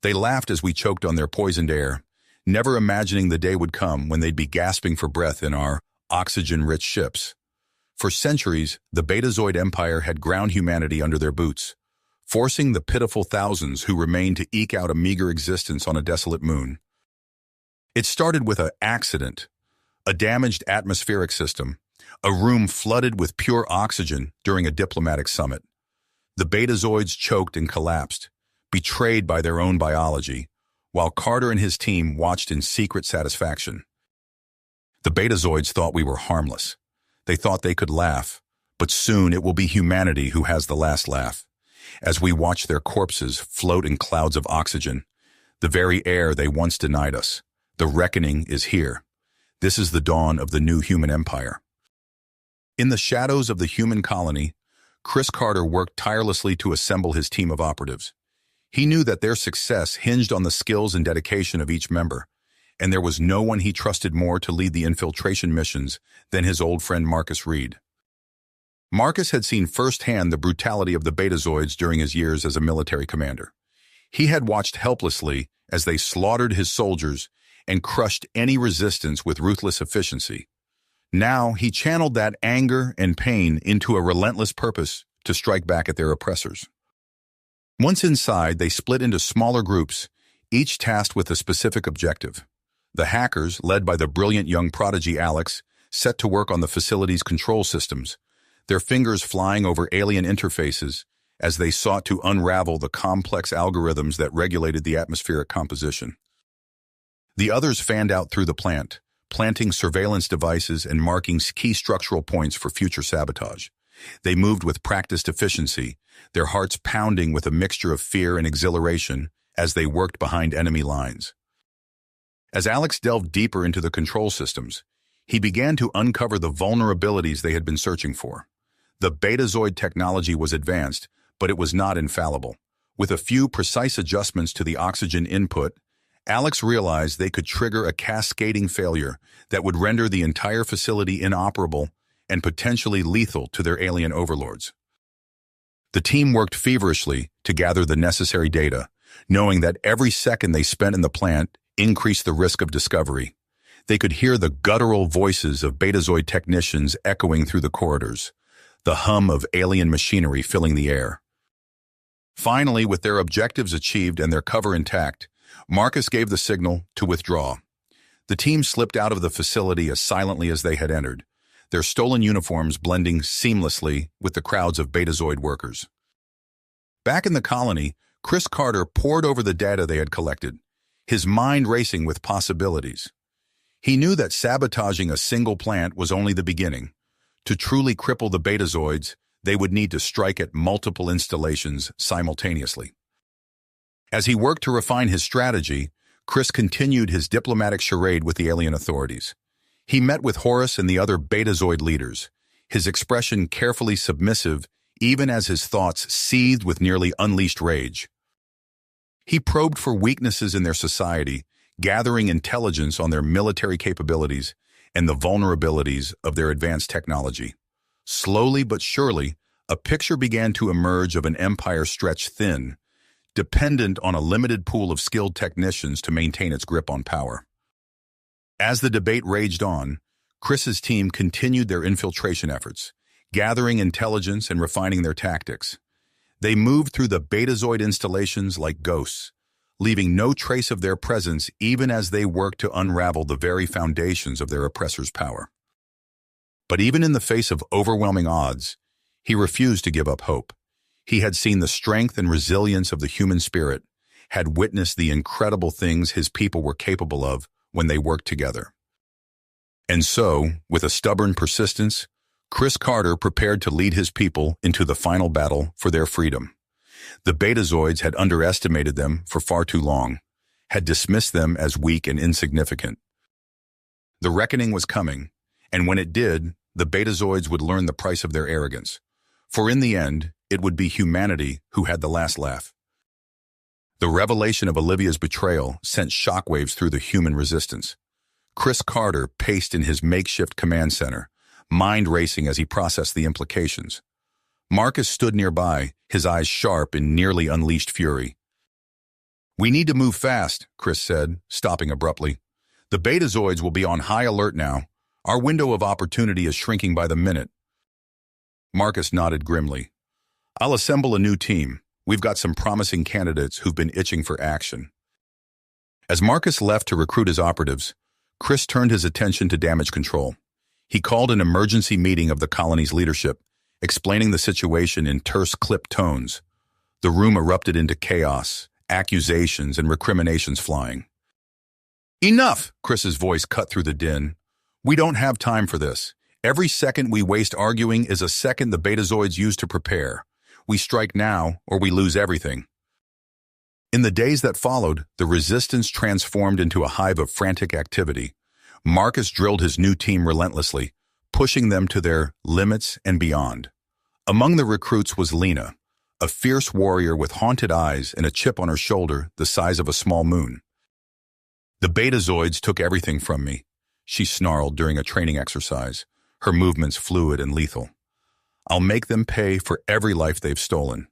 They laughed as we choked on their poisoned air, never imagining the day would come when they'd be gasping for breath in our oxygen-rich ships. For centuries, the Betazoid Empire had ground humanity under their boots, forcing the pitiful thousands who remained to eke out a meager existence on a desolate moon. It started with an accident, a damaged atmospheric system, a room flooded with pure oxygen during a diplomatic summit. The Betazoids choked and collapsed, betrayed by their own biology, while Carter and his team watched in secret satisfaction. The Betazoids thought we were harmless. They thought they could laugh, but soon it will be humanity who has the last laugh. As we watch their corpses float in clouds of oxygen, the very air they once denied us, the reckoning is here. This is the dawn of the new human empire. In the shadows of the human colony, Chris Carter worked tirelessly to assemble his team of operatives. He knew that their success hinged on the skills and dedication of each member, and there was no one he trusted more to lead the infiltration missions than his old friend Marcus Reed. Marcus had seen firsthand the brutality of the Betazoids during his years as a military commander. He had watched helplessly as they slaughtered his soldiers and crushed any resistance with ruthless efficiency. Now he channeled that anger and pain into a relentless purpose to strike back at their oppressors. Once inside, they split into smaller groups, each tasked with a specific objective. The hackers, led by the brilliant young prodigy Alex, set to work on the facility's control systems, their fingers flying over alien interfaces as they sought to unravel the complex algorithms that regulated the atmospheric composition. The others fanned out through the plant, planting surveillance devices and marking key structural points for future sabotage. They moved with practiced efficiency, their hearts pounding with a mixture of fear and exhilaration as they worked behind enemy lines. As Alex delved deeper into the control systems, he began to uncover the vulnerabilities they had been searching for. The Betazoid technology was advanced, but it was not infallible. With a few precise adjustments to the oxygen input, Alex realized they could trigger a cascading failure that would render the entire facility inoperable and potentially lethal to their alien overlords. The team worked feverishly to gather the necessary data, knowing that every second they spent in the plant increased the risk of discovery. They could hear the guttural voices of Betazoid technicians echoing through the corridors, the hum of alien machinery filling the air. Finally, with their objectives achieved and their cover intact, Marcus gave the signal to withdraw. The team slipped out of the facility as silently as they had entered, their stolen uniforms blending seamlessly with the crowds of Betazoid workers. Back in the colony, Chris Carter pored over the data they had collected, his mind racing with possibilities. He knew that sabotaging a single plant was only the beginning. To truly cripple the Betazoids, they would need to strike at multiple installations simultaneously. As he worked to refine his strategy, Chris continued his diplomatic charade with the alien authorities. He met with Horus and the other Betazoid leaders, his expression carefully submissive even as his thoughts seethed with nearly unleashed rage. He probed for weaknesses in their society, gathering intelligence on their military capabilities and the vulnerabilities of their advanced technology. Slowly but surely, a picture began to emerge of an empire stretched thin, dependent on a limited pool of skilled technicians to maintain its grip on power. As the debate raged on, Chris's team continued their infiltration efforts, gathering intelligence and refining their tactics. They moved through the Betazoid installations like ghosts, leaving no trace of their presence even as they worked to unravel the very foundations of their oppressors' power. But even in the face of overwhelming odds, he refused to give up hope. He had seen the strength and resilience of the human spirit, had witnessed the incredible things his people were capable of when they worked together. And so, with a stubborn persistence, Chris Carter prepared to lead his people into the final battle for their freedom. The Betazoids had underestimated them for far too long, had dismissed them as weak and insignificant. The reckoning was coming, and when it did, the Betazoids would learn the price of their arrogance. For in the end, it would be humanity who had the last laugh. The revelation of Olivia's betrayal sent shockwaves through the human resistance. Chris Carter paced in his makeshift command center, mind racing as he processed the implications. Marcus stood nearby, his eyes sharp in nearly unleashed fury. "We need to move fast," Chris said, stopping abruptly. "The Betazoids will be on high alert now. Our window of opportunity is shrinking by the minute." Marcus nodded grimly. "I'll assemble a new team. We've got some promising candidates who've been itching for action." As Marcus left to recruit his operatives, Chris turned his attention to damage control. He called an emergency meeting of the colony's leadership, explaining the situation in terse, clipped tones. The room erupted into chaos, accusations and recriminations flying. "Enough!" Chris's voice cut through the din. "We don't have time for this. Every second we waste arguing is a second the Betazoids use to prepare. We strike now, or we lose everything." In the days that followed, the resistance transformed into a hive of frantic activity. Marcus drilled his new team relentlessly, pushing them to their limits and beyond. Among the recruits was Lena, a fierce warrior with haunted eyes and a chip on her shoulder the size of a small moon. "The Betazoids took everything from me," she snarled during a training exercise, her movements fluid and lethal. "I'll make them pay for every life they've stolen."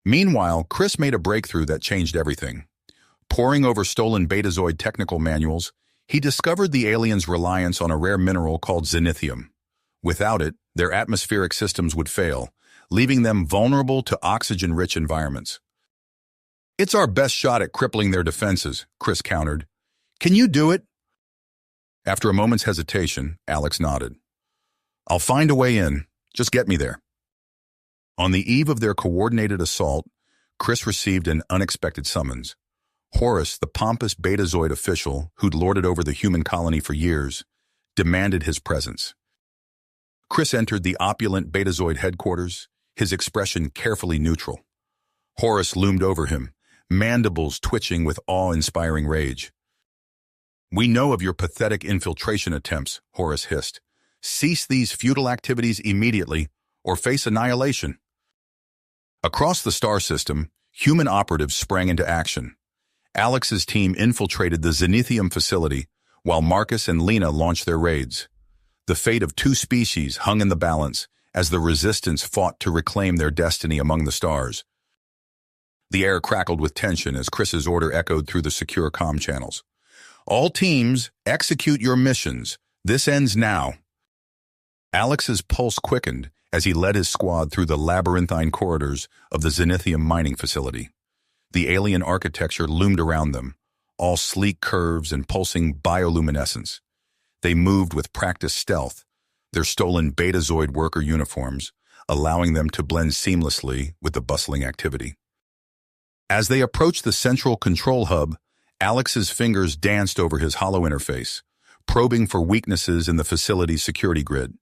Meanwhile, Chris made a breakthrough that changed everything. Poring over stolen Betazoid technical manuals, he discovered the aliens' reliance on a rare mineral called zenithium. Without it, their atmospheric systems would fail, leaving them vulnerable to oxygen-rich environments. "It's our best shot at crippling their defenses," Chris countered. "Can you do it?" After a moment's hesitation, Alex nodded. "I'll find a way in. Just get me there." On the eve of their coordinated assault, Chris received an unexpected summons. Horus, the pompous Betazoid official who'd lorded over the human colony for years, demanded his presence. Chris entered the opulent Betazoid headquarters, his expression carefully neutral. Horus loomed over him, mandibles twitching with awe-inspiring rage. "We know of your pathetic infiltration attempts," Horus hissed. "Cease these futile activities immediately, or face annihilation." Across the star system, human operatives sprang into action. Alex's team infiltrated the Zenithium facility, while Marcus and Lena launched their raids. The fate of two species hung in the balance as the resistance fought to reclaim their destiny among the stars. The air crackled with tension as Chris's order echoed through the secure comm channels. "All teams, execute your missions. This ends now." Alex's pulse quickened as he led his squad through the labyrinthine corridors of the Zenithium mining facility. The alien architecture loomed around them, all sleek curves and pulsing bioluminescence. They moved with practiced stealth, their stolen Betazoid worker uniforms, allowing them to blend seamlessly with the bustling activity. As they approached the central control hub, Alex's fingers danced over his hollow interface, probing for weaknesses in the facility's security grid.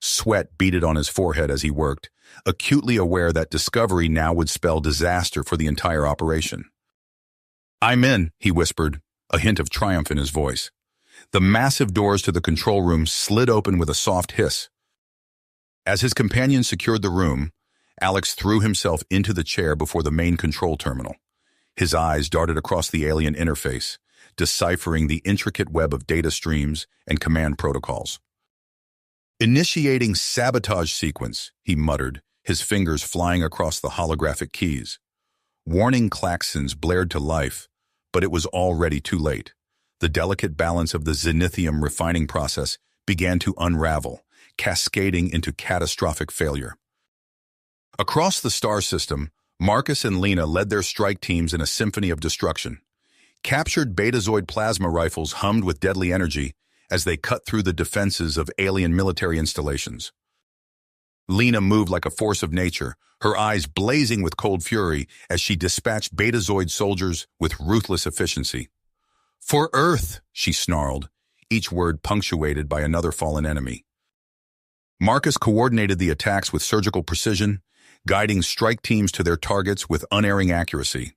Sweat beaded on his forehead as he worked, acutely aware that discovery now would spell disaster for the entire operation. "I'm in," he whispered, a hint of triumph in his voice. The massive doors to the control room slid open with a soft hiss. As his companion secured the room, Alex threw himself into the chair before the main control terminal. His eyes darted across the alien interface, deciphering the intricate web of data streams and command protocols. "Initiating sabotage sequence," he muttered, his fingers flying across the holographic keys. Warning klaxons blared to life, but it was already too late. The delicate balance of the Zenithium refining process began to unravel, cascading into catastrophic failure. Across the star system, Marcus and Lena led their strike teams in a symphony of destruction. Captured Betazoid plasma rifles hummed with deadly energy as they cut through the defenses of alien military installations. Lena moved like a force of nature, her eyes blazing with cold fury as she dispatched Betazoid soldiers with ruthless efficiency. "For Earth," she snarled, each word punctuated by another fallen enemy. Marcus coordinated the attacks with surgical precision, guiding strike teams to their targets with unerring accuracy.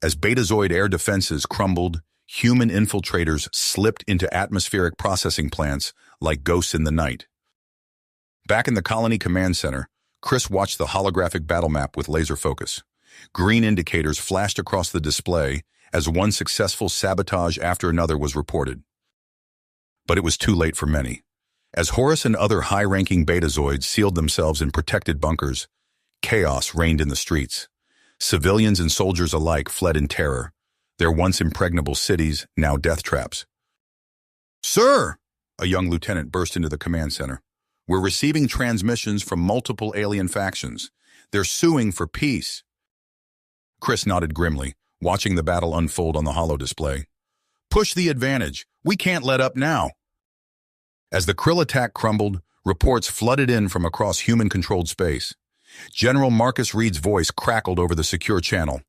As Betazoid air defenses crumbled, human infiltrators slipped into atmospheric processing plants like ghosts in the night. Back in the colony command center, Chris watched the holographic battle map with laser focus. Green indicators flashed across the display as one successful sabotage after another was reported. But it was too late for many. As Horus and other high-ranking Betazoids sealed themselves in protected bunkers, chaos reigned in the streets. Civilians and soldiers alike fled in terror, their once impregnable cities now death traps. "Sir!" a young lieutenant burst into the command center. "We're receiving transmissions from multiple alien factions. They're suing for peace." Chris nodded grimly, watching the battle unfold on the holo display. "Push the advantage. We can't let up now." As the Krill attack crumbled, reports flooded in from across human-controlled space. General Marcus Reed's voice crackled over the secure channel.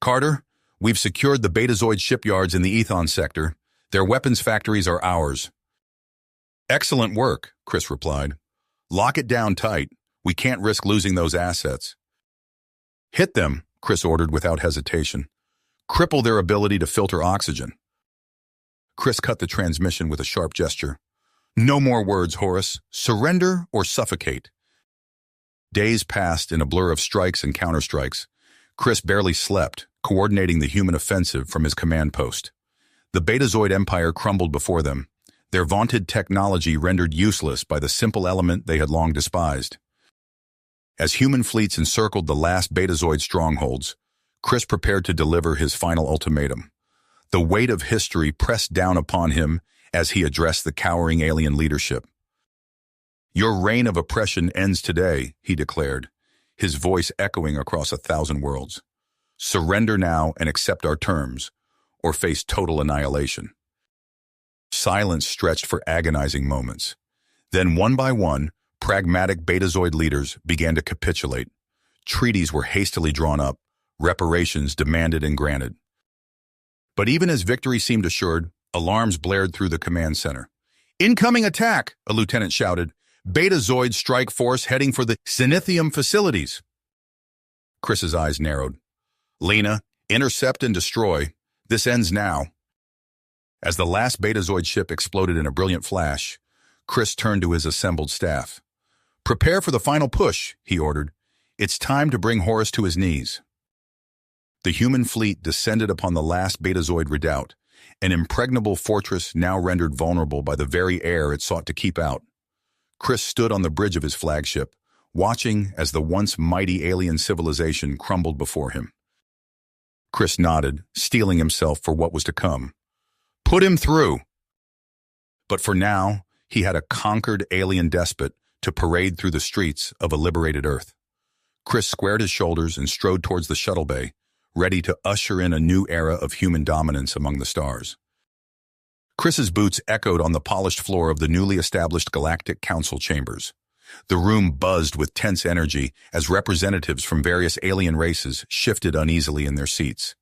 "Carter, we've secured the Betazoid shipyards in the Ethon sector. Their weapons factories are ours." "Excellent work," Chris replied. "Lock it down tight. We can't risk losing those assets." "Hit them," Chris ordered without hesitation. "Cripple their ability to filter oxygen." Chris cut the transmission with a sharp gesture. "No more words, Horace. Surrender or suffocate." Days passed in a blur of strikes and counterstrikes. Chris barely slept, coordinating the human offensive from his command post. The Betazoid Empire crumbled before them, their vaunted technology rendered useless by the simple element they had long despised. As human fleets encircled the last Betazoid strongholds, Chris prepared to deliver his final ultimatum. The weight of history pressed down upon him as he addressed the cowering alien leadership. "Your reign of oppression ends today," he declared, his voice echoing across 1,000 worlds. "Surrender now and accept our terms, or face total annihilation." Silence stretched for agonizing moments. Then, one by one, pragmatic Betazoid leaders began to capitulate. Treaties were hastily drawn up, reparations demanded and granted. But even as victory seemed assured, alarms blared through the command center. "Incoming attack!" a lieutenant shouted. "Betazoid strike force heading for the Zenithium facilities." Chris's eyes narrowed. "Lena, intercept and destroy. This ends now." As the last Betazoid ship exploded in a brilliant flash, Chris turned to his assembled staff. "Prepare for the final push," he ordered. "It's time to bring Horus to his knees." The human fleet descended upon the last Betazoid redoubt, an impregnable fortress now rendered vulnerable by the very air it sought to keep out. Chris stood on the bridge of his flagship, watching as the once mighty alien civilization crumbled before him. Chris nodded, steeling himself for what was to come. Put him through. But for now, he had a conquered alien despot to parade through the streets of a liberated Earth. Chris squared his shoulders and strode towards the shuttle bay, ready to usher in a new era of human dominance among the stars. Chris's boots echoed on the polished floor of the newly established Galactic Council chambers. The room buzzed with tense energy as representatives from various alien races shifted uneasily in their seats.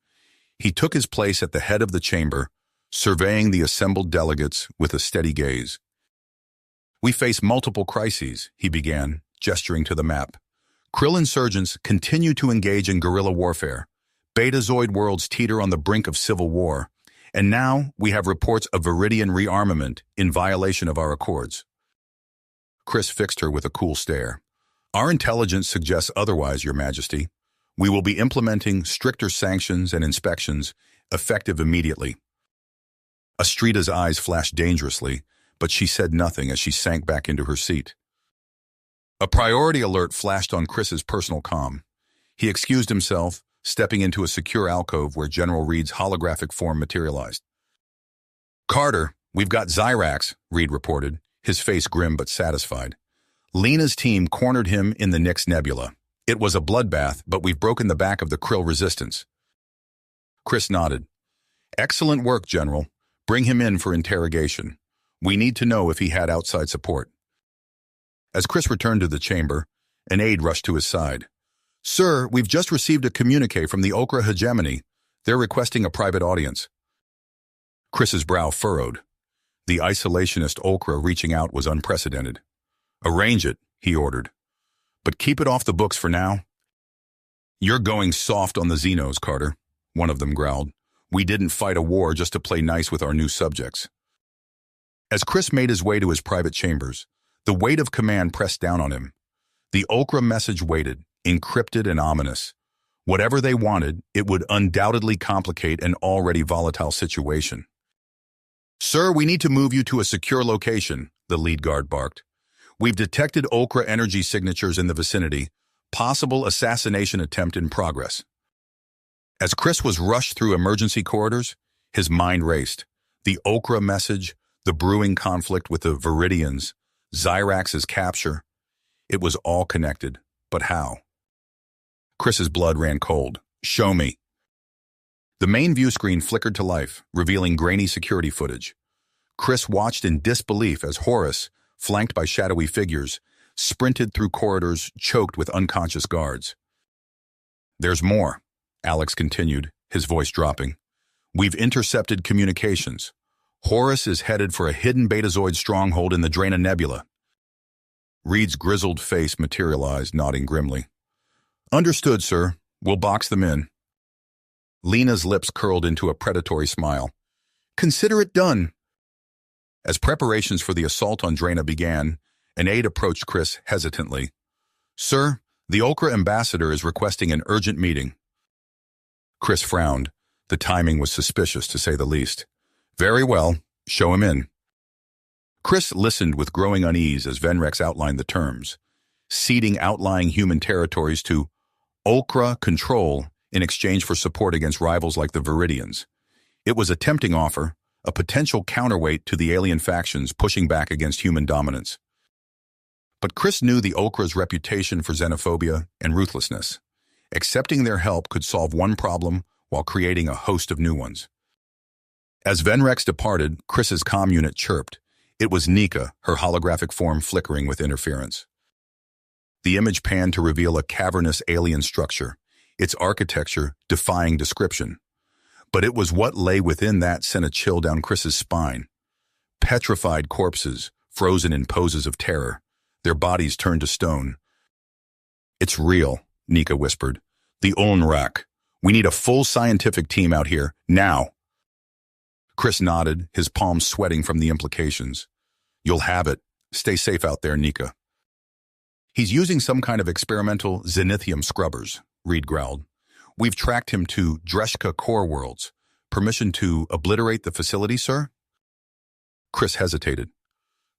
He took his place at the head of the chamber, surveying the assembled delegates with a steady gaze. "We face multiple crises," he began, gesturing to the map. "Krill insurgents continue to engage in guerrilla warfare. Betazoid worlds teeter on the brink of civil war. And now we have reports of Viridian rearmament in violation of our accords." Chris fixed her with a cool stare. "Our intelligence suggests otherwise, Your Majesty. We will be implementing stricter sanctions and inspections, effective immediately." Astrida's eyes flashed dangerously, but she said nothing as she sank back into her seat. A priority alert flashed on Chris's personal comm. He excused himself, stepping into a secure alcove where General Reed's holographic form materialized. "Carter, we've got Zyrax," Reed reported, his face grim but satisfied. "Lena's team cornered him in the Nyx Nebula. It was a bloodbath, but we've broken the back of the Krill resistance." Chris nodded. "Excellent work, General. Bring him in for interrogation. We need to know if he had outside support." As Chris returned to the chamber, an aide rushed to his side. "Sir, we've just received a communique from the Okra hegemony. They're requesting a private audience." Chris's brow furrowed. The isolationist Okra reaching out was unprecedented. "Arrange it," he ordered. "But keep it off the books for now." "You're going soft on the Xenos, Carter," one of them growled. "We didn't fight a war just to play nice with our new subjects." As Chris made his way to his private chambers, the weight of command pressed down on him. The Okra message waited, encrypted and ominous. Whatever they wanted, it would undoubtedly complicate an already volatile situation. "Sir, we need to move you to a secure location," the lead guard barked. "We've detected Okra energy signatures in the vicinity. Possible assassination attempt in progress." As Chris was rushed through emergency corridors, his mind raced. The Okra message, the brewing conflict with the Viridians, Zyrax's capture. It was all connected. But how? Chris's blood ran cold. Show me. The main view screen flickered to life, revealing grainy security footage. Chris watched in disbelief as Horus, flanked by shadowy figures, sprinted through corridors choked with unconscious guards. There's more, Alex continued, his voice dropping. We've intercepted communications. Horus is headed for a hidden Betazoid stronghold in the Draena Nebula. Reed's grizzled face materialized, nodding grimly. Understood, sir. We'll box them in. Lena's lips curled into a predatory smile. Consider it done. As preparations for the assault on Draena began, an aide approached Chris hesitantly. Sir, the Okra ambassador is requesting an urgent meeting. Chris frowned. The timing was suspicious, to say the least. Very well. Show him in. Chris listened with growing unease as Venrex outlined the terms, ceding outlying human territories to Okra control in exchange for support against rivals like the Viridians. It was a tempting offer, a potential counterweight to the alien factions pushing back against human dominance. But Chris knew the Okra's reputation for xenophobia and ruthlessness. Accepting their help could solve one problem while creating a host of new ones. As Venrex departed, Chris's comm unit chirped. It was Nika, her holographic form flickering with interference. The image panned to reveal a cavernous alien structure, its architecture defying description. But it was what lay within that sent a chill down Chris's spine. Petrified corpses, frozen in poses of terror, their bodies turned to stone. It's real, Nika whispered. The Onrak. We need a full scientific team out here, now. Chris nodded, his palms sweating from the implications. You'll have it. Stay safe out there, Nika. He's using some kind of experimental Zenithium scrubbers, Reed growled. We've tracked him to Dreshka core worlds. Permission to obliterate the facility, sir? Chris hesitated.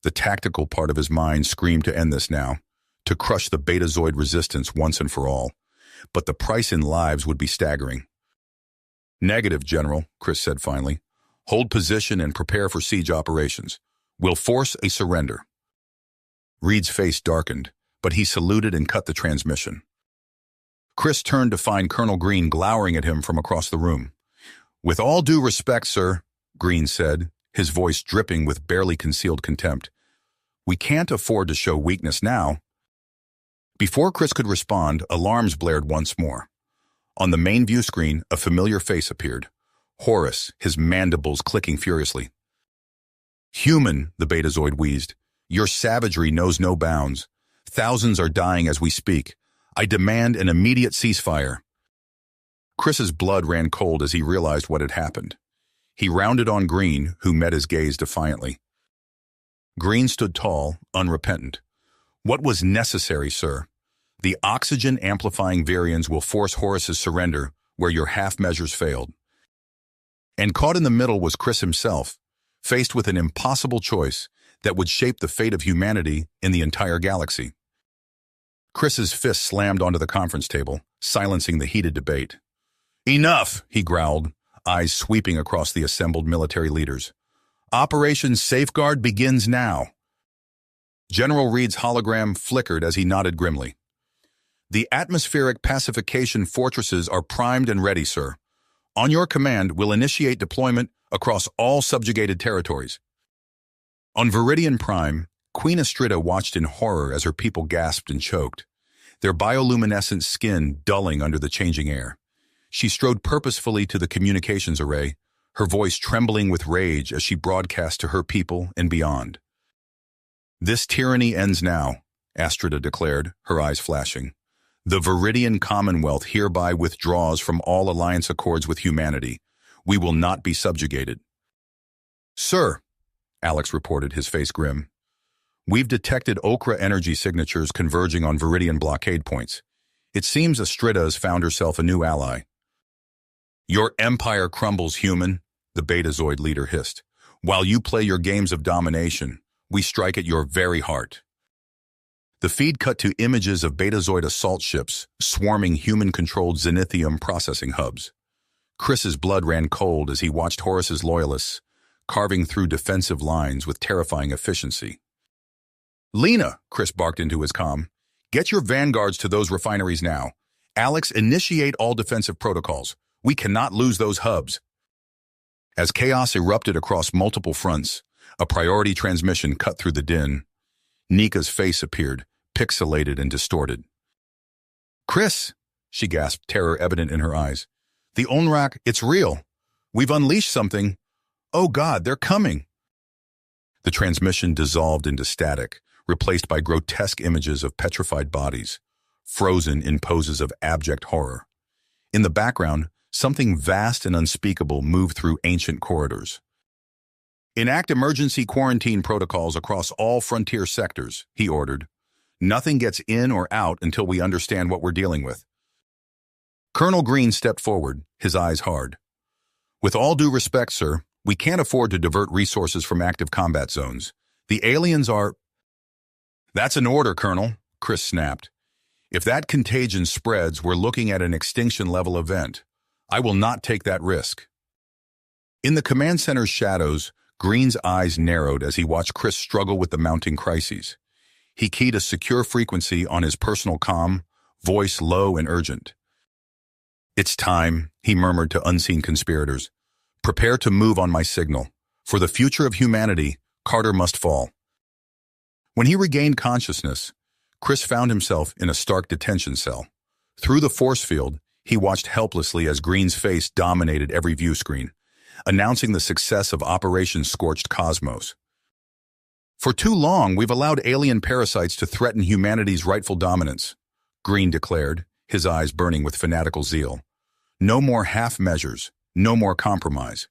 The tactical part of his mind screamed to end this now, to crush the Betazoid resistance once and for all. But the price in lives would be staggering. Negative, General, Chris said finally. Hold position and prepare for siege operations. We'll force a surrender. Reed's face darkened, but he saluted and cut the transmission. Chris turned to find Colonel Green glowering at him from across the room. With all due respect, sir, Green said, his voice dripping with barely concealed contempt. We can't afford to show weakness now. Before Chris could respond, alarms blared once more. On the main view screen, a familiar face appeared. Horus, his mandibles clicking furiously. Human, the Betazoid wheezed. Your savagery knows no bounds. Thousands are dying as we speak. I demand an immediate ceasefire. Chris's blood ran cold as he realized what had happened. He rounded on Green, who met his gaze defiantly. Green stood tall, unrepentant. What was necessary, sir? The oxygen-amplifying Virians will force Horus's surrender where your half measures failed. And caught in the middle was Chris himself, faced with an impossible choice that would shape the fate of humanity in the entire galaxy. Chris's fist slammed onto the conference table, silencing the heated debate. Enough, he growled, eyes sweeping across the assembled military leaders. Operation Safeguard begins now. General Reed's hologram flickered as he nodded grimly. The atmospheric pacification fortresses are primed and ready, sir. On your command, we'll initiate deployment across all subjugated territories. On Viridian Prime, Queen Astrida watched in horror as her people gasped and choked, their bioluminescent skin dulling under the changing air. She strode purposefully to the communications array, her voice trembling with rage as she broadcast to her people and beyond. This tyranny ends now, Astrida declared, her eyes flashing. The Viridian Commonwealth hereby withdraws from all alliance accords with humanity. We will not be subjugated. Sir, Alex reported, his face grim. We've detected Okra energy signatures converging on Viridian blockade points. It seems Astrida has found herself a new ally. Your empire crumbles, human, the Betazoid leader hissed. While you play your games of domination, we strike at your very heart. The feed cut to images of Betazoid assault ships swarming human-controlled Zenithium processing hubs. Chris's blood ran cold as he watched Horus's loyalists carving through defensive lines with terrifying efficiency. "Lena," Chris barked into his comm, "get your vanguards to those refineries now. Alex, initiate all defensive protocols. We cannot lose those hubs." As chaos erupted across multiple fronts, a priority transmission cut through the din. Nika's face appeared, pixelated and distorted. "Chris," she gasped, terror evident in her eyes. "The Onrak, it's real. We've unleashed something. Oh God, they're coming." The transmission dissolved into static, replaced by grotesque images of petrified bodies, frozen in poses of abject horror. In the background, something vast and unspeakable moved through ancient corridors. "Enact emergency quarantine protocols across all frontier sectors," he ordered. "Nothing gets in or out until we understand what we're dealing with." Colonel Green stepped forward, his eyes hard. "With all due respect, sir, we can't afford to divert resources from active combat zones. The aliens are—" "That's an order, Colonel," Chris snapped. "If that contagion spreads, we're looking at an extinction-level event. I will not take that risk." In the command center's shadows, Green's eyes narrowed as he watched Chris struggle with the mounting crises. He keyed a secure frequency on his personal comm, voice low and urgent. "It's time," he murmured to unseen conspirators. "Prepare to move on my signal. For the future of humanity, Carter must fall." When he regained consciousness, Chris found himself in a stark detention cell. Through the force field, he watched helplessly as Green's face dominated every view screen, announcing the success of Operation Scorched Cosmos. "For too long, we've allowed alien parasites to threaten humanity's rightful dominance," Green declared, his eyes burning with fanatical zeal. "No more half measures, no more compromise."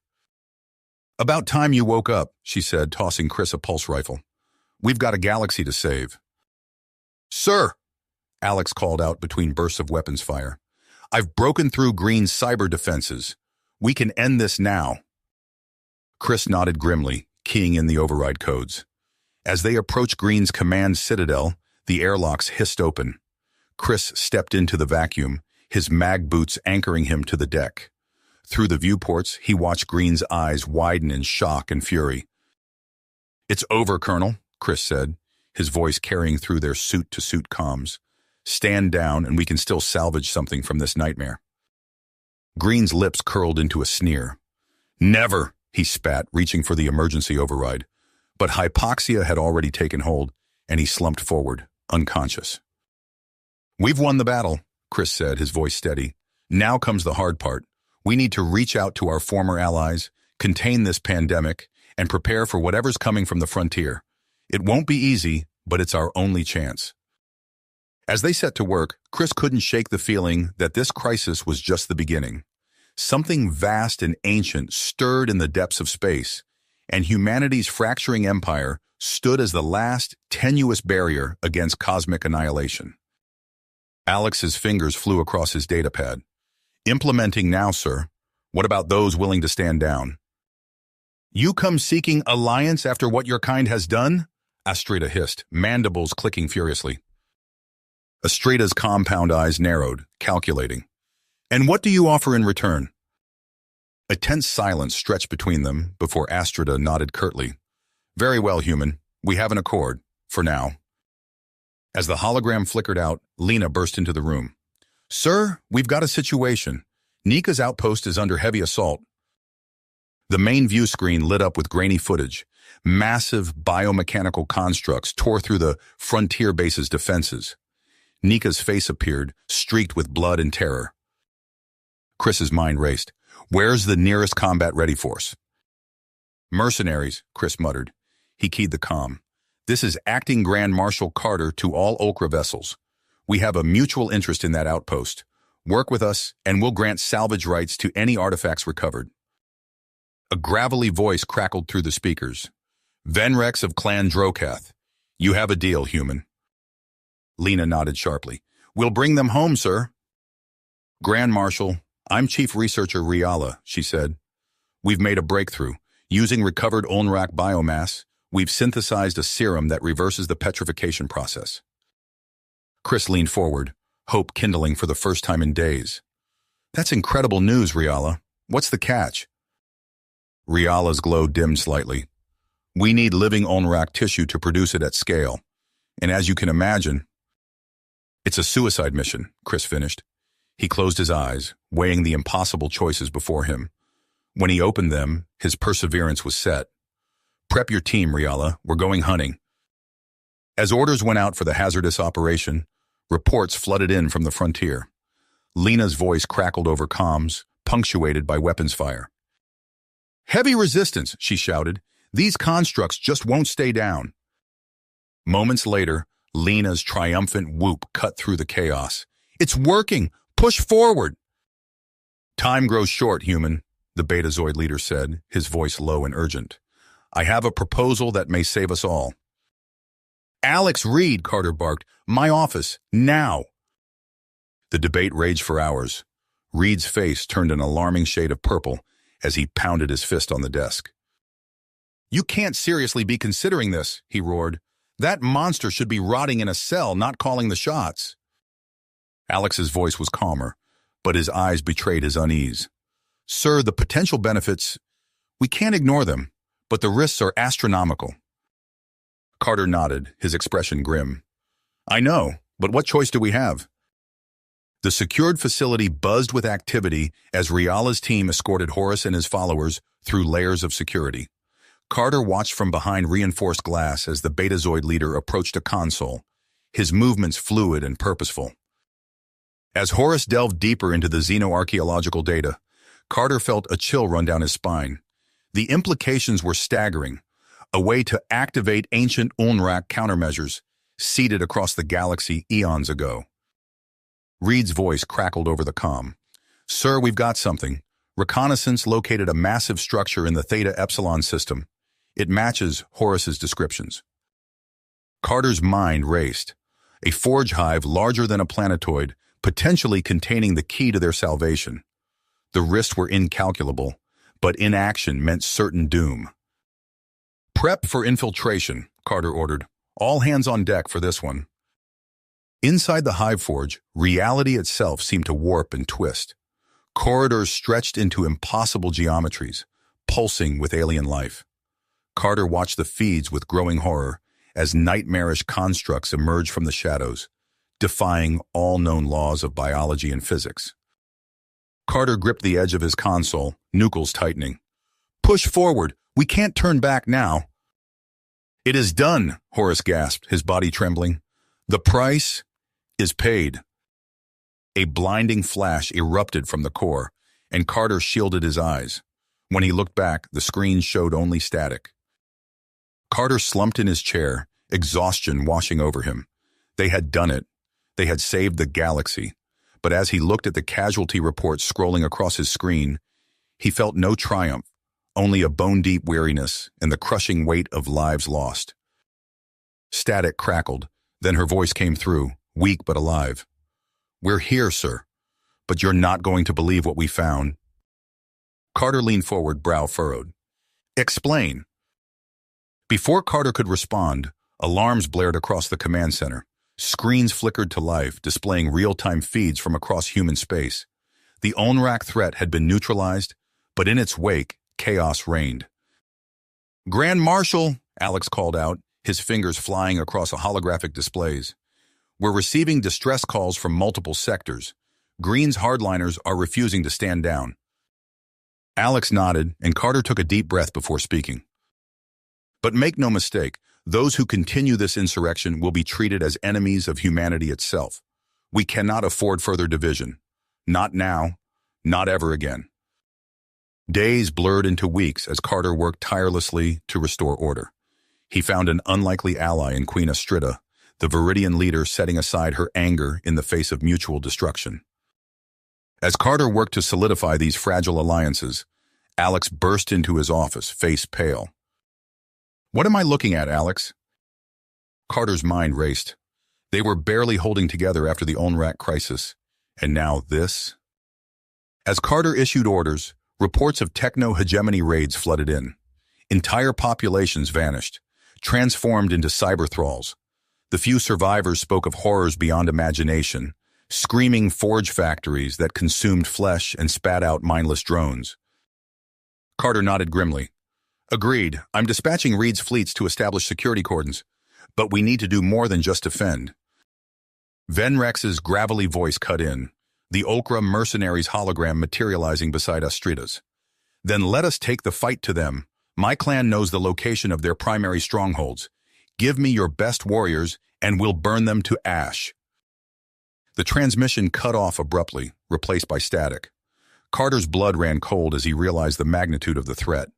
"About time you woke up," she said, tossing Chris a pulse rifle. "We've got a galaxy to save." "Sir," Alex called out between bursts of weapons fire, "I've broken through Green's cyber defenses. We can end this now." Chris nodded grimly, keying in the override codes. As they approached Green's command citadel, the airlocks hissed open. Chris stepped into the vacuum, his mag boots anchoring him to the deck. Through the viewports, he watched Green's eyes widen in shock and fury. "It's over, Colonel," Chris said, his voice carrying through their suit-to-suit comms. "Stand down and we can still salvage something from this nightmare." Green's lips curled into a sneer. "Never," he spat, reaching for the emergency override. But hypoxia had already taken hold, and he slumped forward, unconscious. "We've won the battle," Chris said, his voice steady. "Now comes the hard part. We need to reach out to our former allies, contain this pandemic, and prepare for whatever's coming from the frontier. It won't be easy, but it's our only chance." As they set to work, Chris couldn't shake the feeling that this crisis was just the beginning. Something vast and ancient stirred in the depths of space, and humanity's fracturing empire stood as the last, tenuous barrier against cosmic annihilation. Alex's fingers flew across his datapad. "Implementing now, sir. What about those willing to stand down?" "You come seeking alliance after what your kind has done?" Astrida hissed, mandibles clicking furiously. Astrida's compound eyes narrowed, calculating. "And what do you offer in return?" A tense silence stretched between them before Astrida nodded curtly. "Very well, human. We have an accord, for now." As the hologram flickered out, Lena burst into the room. "Sir, we've got a situation. Nika's outpost is under heavy assault." The main view screen lit up with grainy footage. Massive biomechanical constructs tore through the frontier base's defenses. Nika's face appeared, streaked with blood and terror. Chris's mind raced. "Where's the nearest combat-ready force?" "Mercenaries," Chris muttered. He keyed the comm. "This is Acting Grand Marshal Carter to all Ulcra vessels. We have a mutual interest in that outpost. Work with us, and we'll grant salvage rights to any artifacts recovered." A gravelly voice crackled through the speakers. "Venrex of Clan Drokath. You have a deal, human." Lena nodded sharply. "We'll bring them home, sir." "Grand Marshal, I'm Chief Researcher Riala," she said. "We've made a breakthrough. Using recovered Onrak biomass, we've synthesized a serum that reverses the petrification process." Chris leaned forward, hope kindling for the first time in days. "That's incredible news, Riala. What's the catch? Riala's glow dimmed slightly. We need living Onrak tissue to produce it at scale. And as you can imagine, it's a suicide mission, Chris finished. He closed his eyes, weighing the impossible choices before him. When he opened them, his perseverance was set. Prep your team, Riala. We're going hunting. As orders went out for the hazardous operation, reports flooded in from the frontier. Lena's voice crackled over comms, punctuated by weapons fire. Heavy resistance, she shouted. These constructs just won't stay down. Moments later, Lena's triumphant whoop cut through the chaos. It's working! Push forward! Time grows short, human, the Betazoid leader said, his voice low and urgent. I have a proposal that may save us all. Alex Reed, Carter barked. My office, now! The debate raged for hours. Reed's face turned an alarming shade of purple as he pounded his fist on the desk. You can't seriously be considering this, he roared. That monster should be rotting in a cell, not calling the shots. Alex's voice was calmer, but his eyes betrayed his unease. Sir, the potential benefits, we can't ignore them, but the risks are astronomical. Carter nodded, his expression grim. I know, but what choice do we have? The secured facility buzzed with activity as Riala's team escorted Horus and his followers through layers of security. Carter watched from behind reinforced glass as the Betazoid leader approached a console, his movements fluid and purposeful. As Horus delved deeper into the xenoarchaeological data, Carter felt a chill run down his spine. The implications were staggering, a way to activate ancient Onrak countermeasures seeded across the galaxy eons ago. Reed's voice crackled over the comm. Sir, we've got something. Reconnaissance located a massive structure in the Theta Epsilon system. It matches Horus's descriptions. Carter's mind raced. A forge hive larger than a planetoid, potentially containing the key to their salvation. The risks were incalculable, but inaction meant certain doom. Prep for infiltration, Carter ordered. All hands on deck for this one. Inside the hive forge, reality itself seemed to warp and twist. Corridors stretched into impossible geometries, pulsing with alien life. Carter watched the feeds with growing horror as nightmarish constructs emerged from the shadows, defying all known laws of biology and physics. Carter gripped the edge of his console, nucleus tightening. Push forward. We can't turn back now. It is done, Horus gasped, his body trembling. The price is paid. A blinding flash erupted from the core, and Carter shielded his eyes. When he looked back, the screen showed only static. Carter slumped in his chair, exhaustion washing over him. They had done it. They had saved the galaxy. But as he looked at the casualty reports scrolling across his screen, he felt no triumph, only a bone-deep weariness and the crushing weight of lives lost. Static crackled, then her voice came through, weak but alive. We're here, sir, but you're not going to believe what we found. Carter leaned forward, brow furrowed. Explain. Before Carter could respond, alarms blared across the command center. Screens flickered to life, displaying real-time feeds from across human space. The Onrak threat had been neutralized, but in its wake, chaos reigned. Grand Marshal, Alex called out, his fingers flying across holographic displays. We're receiving distress calls from multiple sectors. Green's hardliners are refusing to stand down. Alex nodded, and Carter took a deep breath before speaking. But make no mistake, those who continue this insurrection will be treated as enemies of humanity itself. We cannot afford further division. Not now, not ever again. Days blurred into weeks as Carter worked tirelessly to restore order. He found an unlikely ally in Queen Astrida, the Viridian leader setting aside her anger in the face of mutual destruction. As Carter worked to solidify these fragile alliances, Alex burst into his office, face pale. What am I looking at, Alex? Carter's mind raced. They were barely holding together after the Onrak crisis, and now this? As Carter issued orders, reports of techno-hegemony raids flooded in. Entire populations vanished, transformed into cyber thralls. The few survivors spoke of horrors beyond imagination, screaming forge factories that consumed flesh and spat out mindless drones. Carter nodded grimly. Agreed, I'm dispatching Reed's fleets to establish security cordons, but we need to do more than just defend. Venrex's gravelly voice cut in, the Okra mercenaries' hologram materializing beside Astrida's. Then let us take the fight to them. My clan knows the location of their primary strongholds. Give me your best warriors, and we'll burn them to ash. The transmission cut off abruptly, replaced by static. Carter's blood ran cold as he realized the magnitude of the threat.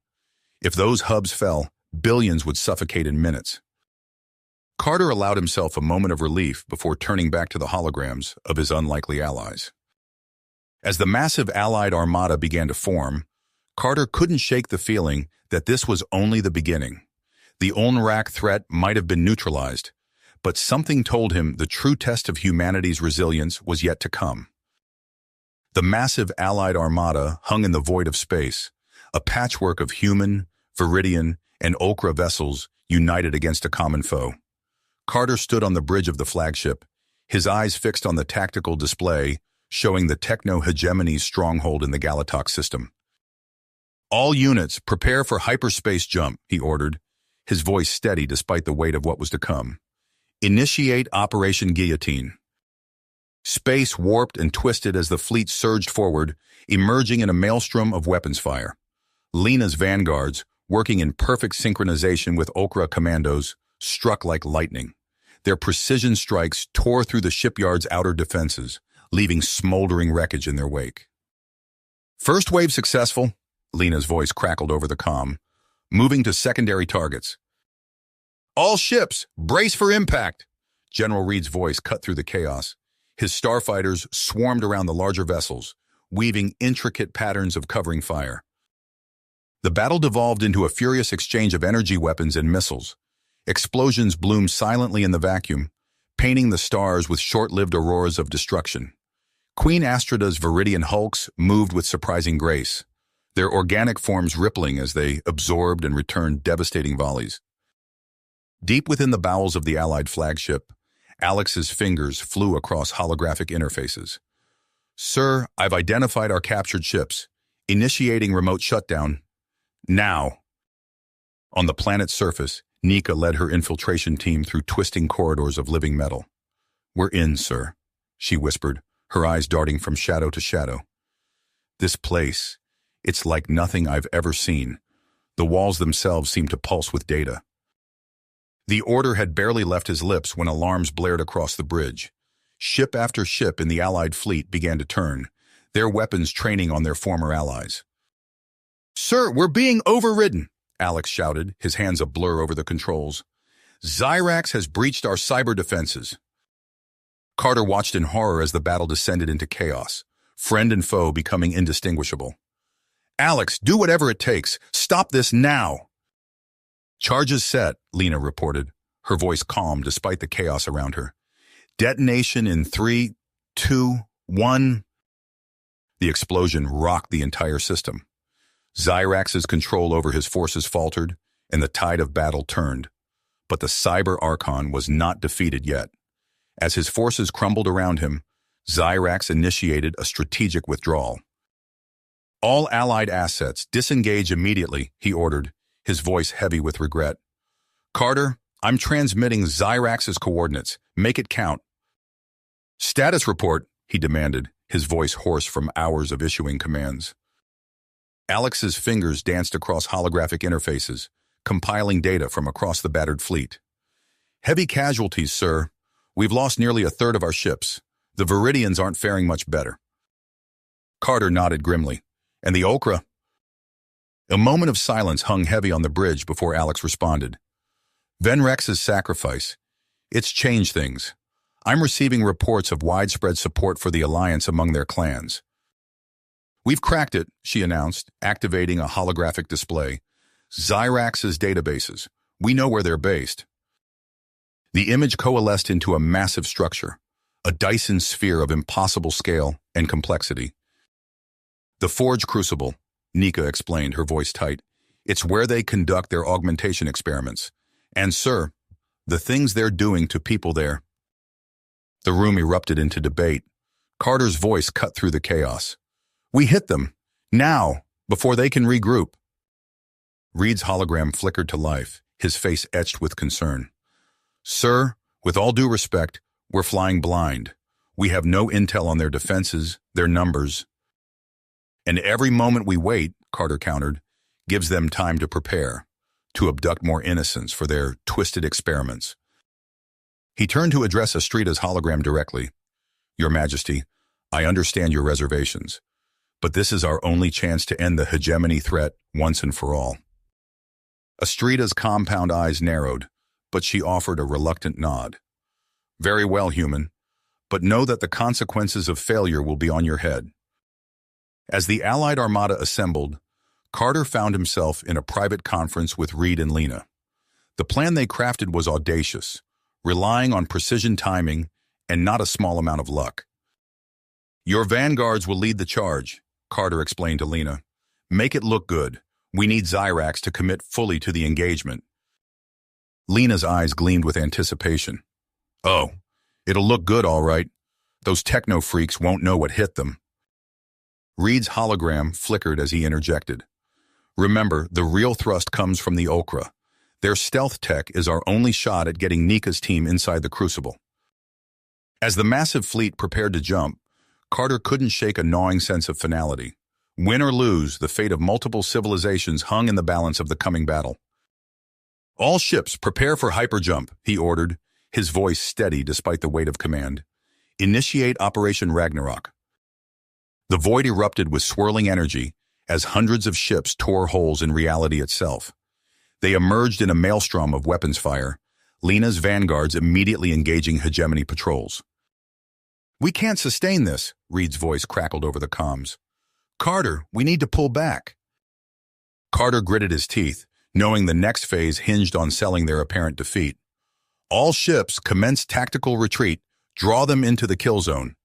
If those hubs fell, billions would suffocate in minutes. Carter allowed himself a moment of relief before turning back to the holograms of his unlikely allies. As the massive Allied armada began to form, Carter couldn't shake the feeling that this was only the beginning. The Onrak threat might have been neutralized, but something told him the true test of humanity's resilience was yet to come. The massive Allied armada hung in the void of space, a patchwork of human, Viridian, and Okra vessels united against a common foe. Carter stood on the bridge of the flagship, his eyes fixed on the tactical display showing the techno-hegemony's stronghold in the Galatox system. All units, prepare for hyperspace jump, he ordered, his voice steady despite the weight of what was to come. Initiate Operation Guillotine. Space warped and twisted as the fleet surged forward, emerging in a maelstrom of weapons fire. Lena's vanguards, working in perfect synchronization with Okra commandos, struck like lightning. Their precision strikes tore through the shipyard's outer defenses, leaving smoldering wreckage in their wake. First wave successful, Lena's voice crackled over the comm, moving to secondary targets. All ships, brace for impact! General Reed's voice cut through the chaos. His starfighters swarmed around the larger vessels, weaving intricate patterns of covering fire. The battle devolved into a furious exchange of energy weapons and missiles. Explosions bloomed silently in the vacuum, painting the stars with short-lived auroras of destruction. Queen Astrida's Viridian hulks moved with surprising grace, their organic forms rippling as they absorbed and returned devastating volleys. Deep within the bowels of the Allied flagship, Alex's fingers flew across holographic interfaces. Sir, I've identified our captured ships. Initiating remote shutdown. Now. On the planet's surface, Nika led her infiltration team through twisting corridors of living metal. We're in, sir, she whispered, her eyes darting from shadow to shadow. This place, it's like nothing I've ever seen. The walls themselves seem to pulse with data. The order had barely left his lips when alarms blared across the bridge. Ship after ship in the Allied fleet began to turn, their weapons training on their former allies. Sir, we're being overridden, Alex shouted, his hands a blur over the controls. Zyrax has breached our cyber defenses. Carter watched in horror as the battle descended into chaos, friend and foe becoming indistinguishable. Alex, do whatever it takes. Stop this now. Charges set, Lena reported, her voice calm despite the chaos around her. Detonation in 3, 2, 1. The explosion rocked the entire system. Zyrax's control over his forces faltered, and the tide of battle turned. But the Cyber Archon was not defeated yet. As his forces crumbled around him, Zyrax initiated a strategic withdrawal. All Allied assets, disengage immediately, he ordered, his voice heavy with regret. Carter, I'm transmitting Zyrax's coordinates. Make it count. Status report, he demanded, his voice hoarse from hours of issuing commands. Alex's fingers danced across holographic interfaces, compiling data from across the battered fleet. Heavy casualties, sir. We've lost nearly a third of our ships. The Viridians aren't faring much better. Carter nodded grimly. And the Okra? A moment of silence hung heavy on the bridge before Alex responded. Venrex's sacrifice. It's changed things. I'm receiving reports of widespread support for the Alliance among their clans. We've cracked it, she announced, activating a holographic display. Zyrax's databases. We know where they're based. The image coalesced into a massive structure, a Dyson sphere of impossible scale and complexity. The Forge Crucible, Nika explained, her voice tight. It's where they conduct their augmentation experiments. And, sir, the things they're doing to people there. The room erupted into debate, Carter's voice cut through the chaos. We hit them. Now, before they can regroup. Reed's hologram flickered to life, his face etched with concern. Sir, with all due respect, we're flying blind. We have no intel on their defenses, their numbers. And every moment we wait, Carter countered, gives them time to prepare, to abduct more innocents for their twisted experiments. He turned to address Astrida's hologram directly. Your Majesty, I understand your reservations, but this is our only chance to end the hegemony threat once and for all. Astrida's compound eyes narrowed, but she offered a reluctant nod. Very well, human, but know that the consequences of failure will be on your head. As the Allied Armada assembled, Carter found himself in a private conference with Reed and Lena. The plan they crafted was audacious, relying on precision timing and not a small amount of luck. Your vanguards will lead the charge, Carter explained to Lena. Make it look good. We need Zyrax to commit fully to the engagement. Lena's eyes gleamed with anticipation. Oh, it'll look good, all right. Those techno freaks won't know what hit them. Reed's hologram flickered as he interjected. Remember, the real thrust comes from the Okra. Their stealth tech is our only shot at getting Nika's team inside the Crucible. As the massive fleet prepared to jump, Carter couldn't shake a gnawing sense of finality. Win or lose, the fate of multiple civilizations hung in the balance of the coming battle. All ships, prepare for hyperjump, he ordered, his voice steady despite the weight of command. Initiate Operation Ragnarok. The void erupted with swirling energy as hundreds of ships tore holes in reality itself. They emerged in a maelstrom of weapons fire, Lena's vanguards immediately engaging hegemony patrols. We can't sustain this, Reed's voice crackled over the comms. Carter, we need to pull back. Carter gritted his teeth, knowing the next phase hinged on selling their apparent defeat. All ships commence tactical retreat, draw them into the kill zone.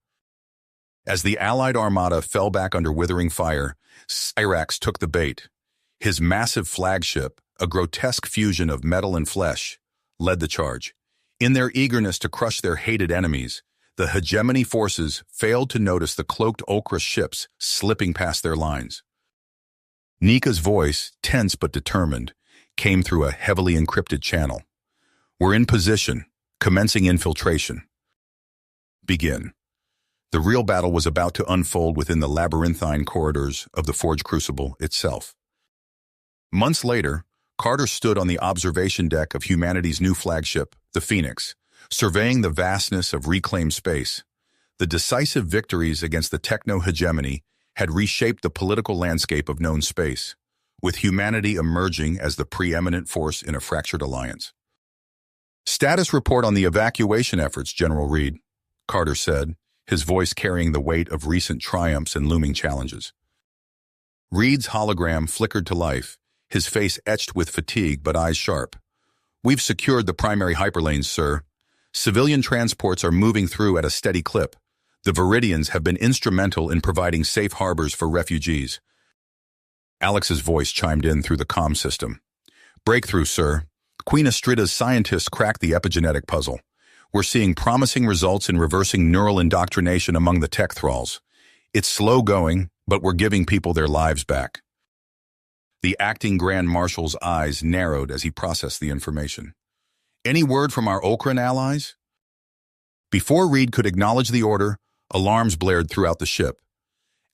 As the Allied Armada fell back under withering fire, Zyrax took the bait. His massive flagship, a grotesque fusion of metal and flesh, led the charge. In their eagerness to crush their hated enemies, the hegemony forces failed to notice the cloaked Okra ships slipping past their lines. Nika's voice, tense but determined, came through a heavily encrypted channel. We're in position, commencing infiltration. Begin. The real battle was about to unfold within the labyrinthine corridors of the Forge Crucible itself. Months later, Carter stood on the observation deck of humanity's new flagship, the Phoenix, surveying the vastness of reclaimed space. The decisive victories against the techno-hegemony had reshaped the political landscape of known space, with humanity emerging as the preeminent force in a fractured alliance. Status report on the evacuation efforts, General Reed, Carter said, his voice carrying the weight of recent triumphs and looming challenges. Reed's hologram flickered to life, his face etched with fatigue but eyes sharp. We've secured the primary hyperlanes, sir. Civilian transports are moving through at a steady clip. The Viridians have been instrumental in providing safe harbors for refugees. Alex's voice chimed in through the comm system. Breakthrough, sir. Queen Astrida's scientists cracked the epigenetic puzzle. We're seeing promising results in reversing neural indoctrination among the tech thralls. It's slow going, but we're giving people their lives back. The acting Grand Marshal's eyes narrowed as he processed the information. Any word from our Okran allies? Before Reed could acknowledge the order, alarms blared throughout the ship.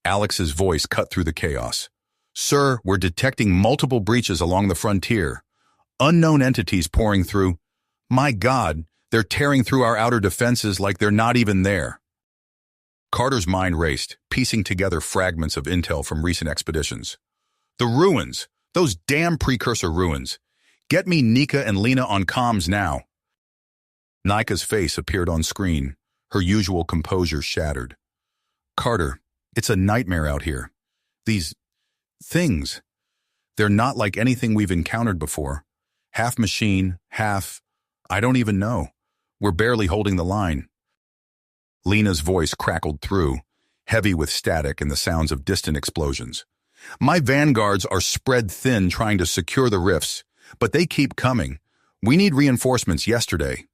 Alex's voice cut through the chaos. Sir, we're detecting multiple breaches along the frontier. Unknown entities pouring through. My God, they're tearing through our outer defenses like they're not even there. Carter's mind raced, piecing together fragments of intel from recent expeditions. The ruins! Those damn precursor ruins! Get me Nika and Lena on comms now. Nika's face appeared on screen, her usual composure shattered. Carter, it's a nightmare out here. These things, they're not like anything we've encountered before. Half machine, half, I don't even know. We're barely holding the line. Lena's voice crackled through, heavy with static and the sounds of distant explosions. My vanguards are spread thin trying to secure the rifts, but they keep coming. We need reinforcements yesterday.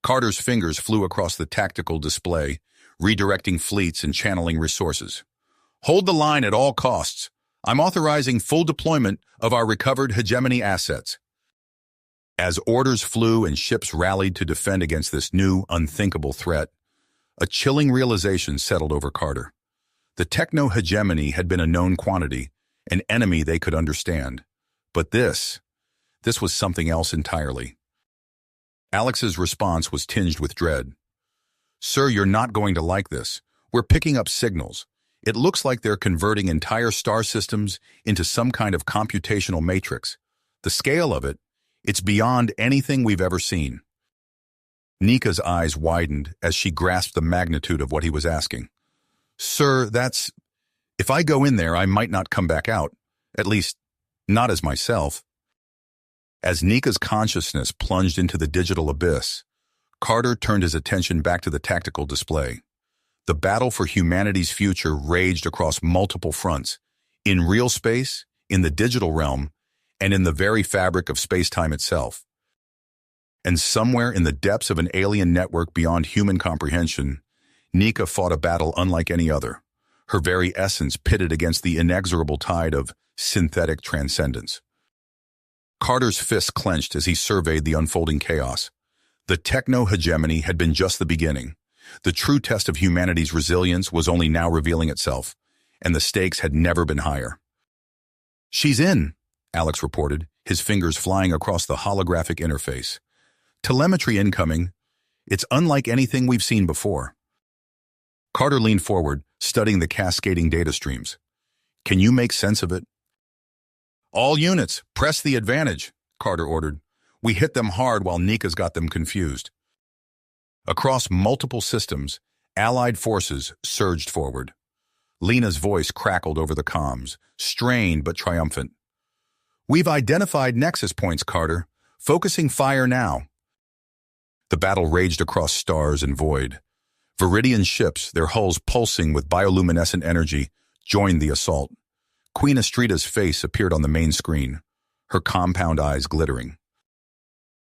Carter's fingers flew across the tactical display, redirecting fleets and channeling resources. Hold the line at all costs. I'm authorizing full deployment of our recovered hegemony assets. As orders flew and ships rallied to defend against this new, unthinkable threat, a chilling realization settled over Carter. The techno-hegemony had been a known quantity, an enemy they could understand. But this was something else entirely. Alex's response was tinged with dread. "Sir, you're not going to like this. We're picking up signals. It looks like they're converting entire star systems into some kind of computational matrix. The scale of it, it's beyond anything we've ever seen." Nika's eyes widened as she grasped the magnitude of what he was asking. "Sir, if I go in there, I might not come back out. At least, not as myself." As Nika's consciousness plunged into the digital abyss, Carter turned his attention back to the tactical display. The battle for humanity's future raged across multiple fronts, in real space, in the digital realm, and in the very fabric of space-time itself. And somewhere in the depths of an alien network beyond human comprehension, Nika fought a battle unlike any other, her very essence pitted against the inexorable tide of synthetic transcendence. Carter's fists clenched as he surveyed the unfolding chaos. The techno-hegemony had been just the beginning. The true test of humanity's resilience was only now revealing itself, and the stakes had never been higher. "She's in," Alex reported, his fingers flying across the holographic interface. "Telemetry incoming. It's unlike anything we've seen before." Carter leaned forward, studying the cascading data streams. "Can you make sense of it?" "All units, press the advantage," Carter ordered. "We hit them hard while Nika's got them confused." Across multiple systems, Allied forces surged forward. Lena's voice crackled over the comms, strained but triumphant. "We've identified nexus points, Carter. Focusing fire now." The battle raged across stars and void. Viridian ships, their hulls pulsing with bioluminescent energy, joined the assault. Queen Astrida's face appeared on the main screen, her compound eyes glittering.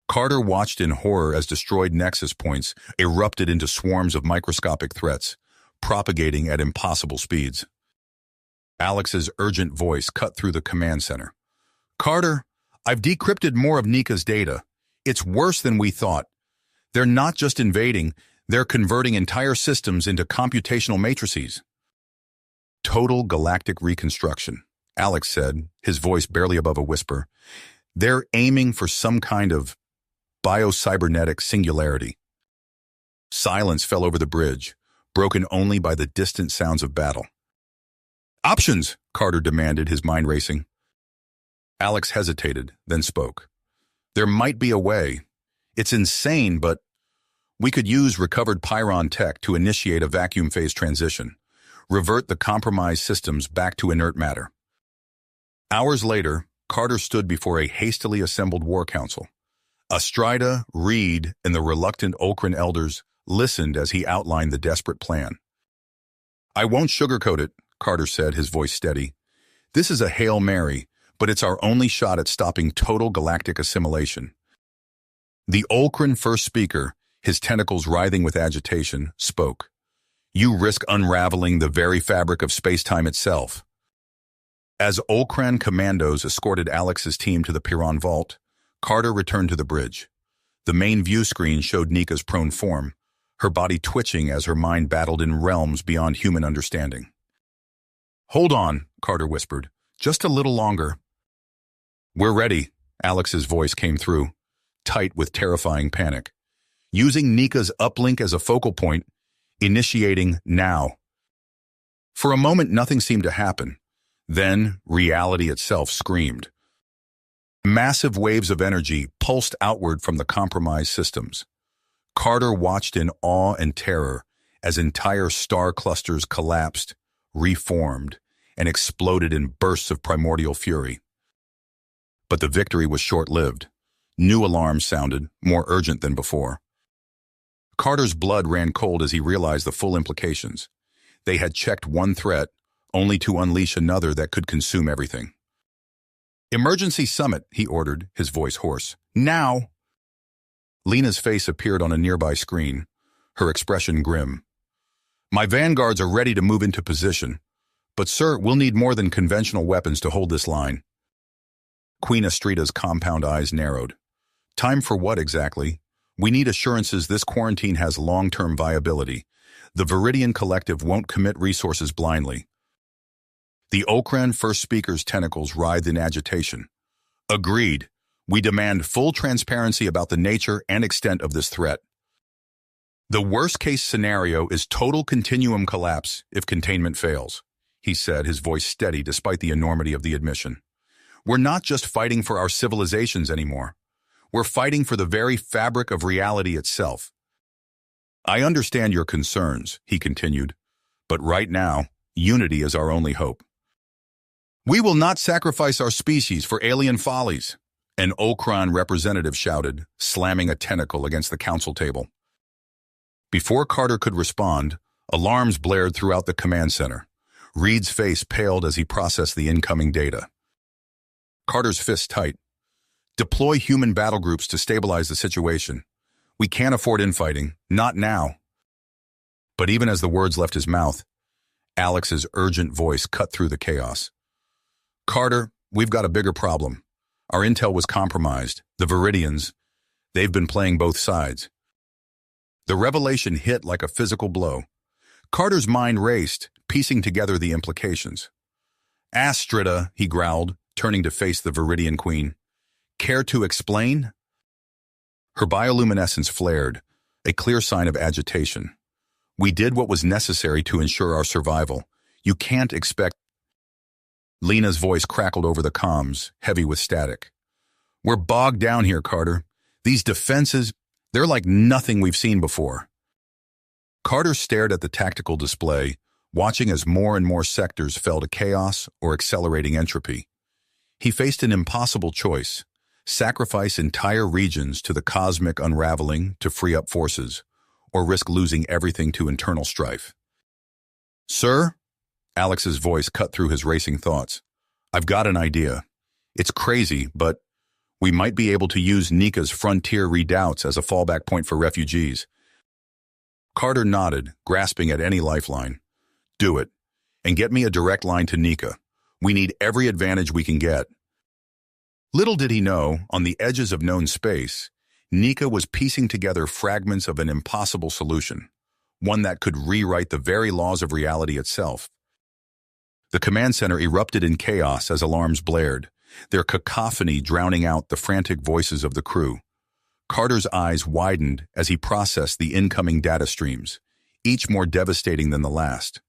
Carter watched in horror as destroyed nexus points erupted into swarms of microscopic threats, propagating at impossible speeds. Alex's urgent voice cut through the command center. "Carter, I've decrypted more of Nika's data. It's worse than we thought. They're not just invading, they're converting entire systems into computational matrices." "Total galactic reconstruction," Alex said, his voice barely above a whisper. "They're aiming for some kind of bio-cybernetic singularity." Silence fell over the bridge, broken only by the distant sounds of battle. "Options," Carter demanded, his mind racing. Alex hesitated, then spoke. "There might be a way. It's insane, but we could use recovered Pyron tech to initiate a vacuum phase transition, revert the compromised systems back to inert matter." Hours later, Carter stood before a hastily assembled war council. Astrida, Reed, and the reluctant Olkran elders listened as he outlined the desperate plan. "I won't sugarcoat it," Carter said, his voice steady. "This is a Hail Mary, but it's our only shot at stopping total galactic assimilation." The Olkran first speaker, his tentacles writhing with agitation, spoke. "You risk unraveling the very fabric of space-time itself." As Olkran commandos escorted Alex's team to the Piran vault, Carter returned to the bridge. The main view screen showed Nika's prone form, her body twitching as her mind battled in realms beyond human understanding. "Hold on," Carter whispered. "Just a little longer." "We're ready," Alex's voice came through, tight with terrifying panic. "Using Nika's uplink as a focal point, initiating now." For a moment, nothing seemed to happen. Then, reality itself screamed. Massive waves of energy pulsed outward from the compromised systems. Carter watched in awe and terror as entire star clusters collapsed, reformed, and exploded in bursts of primordial fury. But the victory was short-lived. New alarms sounded, more urgent than before. Carter's blood ran cold as he realized the full implications. They had checked one threat, only to unleash another that could consume everything. "Emergency summit," he ordered, his voice hoarse. "Now!" Lena's face appeared on a nearby screen, her expression grim. My vanguards are ready to move into position. But sir, we'll need more than conventional weapons to hold this line. Queen Astrida's compound eyes narrowed. Time for what exactly? We need assurances this quarantine has long-term viability. The Viridian Collective won't commit resources blindly. The Okran first speaker's tentacles writhed in agitation. Agreed. We demand full transparency about the nature and extent of this threat. The worst-case scenario is total continuum collapse if containment fails, he said, his voice steady despite the enormity of the admission. We're not just fighting for our civilizations anymore. We're fighting for the very fabric of reality itself. I understand your concerns, he continued, but right now, unity is our only hope. We will not sacrifice our species for alien follies, an Okran representative shouted, slamming a tentacle against the council table. Before Carter could respond, alarms blared throughout the command center. Reed's face paled as he processed the incoming data. Carter's fist tight. Deploy human battle groups to stabilize the situation. We can't afford infighting, not now. But even as the words left his mouth, Alex's urgent voice cut through the chaos. Carter, we've got a bigger problem. Our intel was compromised. The Viridians, they've been playing both sides. The revelation hit like a physical blow. Carter's mind raced, piecing together the implications. Astrida, he growled, turning to face the Viridian Queen. Care to explain? Her bioluminescence flared, a clear sign of agitation. We did what was necessary to ensure our survival. You can't expect... Lena's voice crackled over the comms, heavy with static. We're bogged down here, Carter. These defenses, they're like nothing we've seen before. Carter stared at the tactical display, watching as more and more sectors fell to chaos or accelerating entropy. He faced an impossible choice: sacrifice entire regions to the cosmic unraveling to free up forces, or risk losing everything to internal strife. Sir? Alex's voice cut through his racing thoughts. I've got an idea. It's crazy, but we might be able to use Nika's frontier redoubts as a fallback point for refugees. Carter nodded, grasping at any lifeline. Do it, and get me a direct line to Nika. We need every advantage we can get. Little did he know, on the edges of known space, Nika was piecing together fragments of an impossible solution, one that could rewrite the very laws of reality itself. The command center erupted in chaos as alarms blared, their cacophony drowning out the frantic voices of the crew. Carter's eyes widened as he processed the incoming data streams, each more devastating than the last.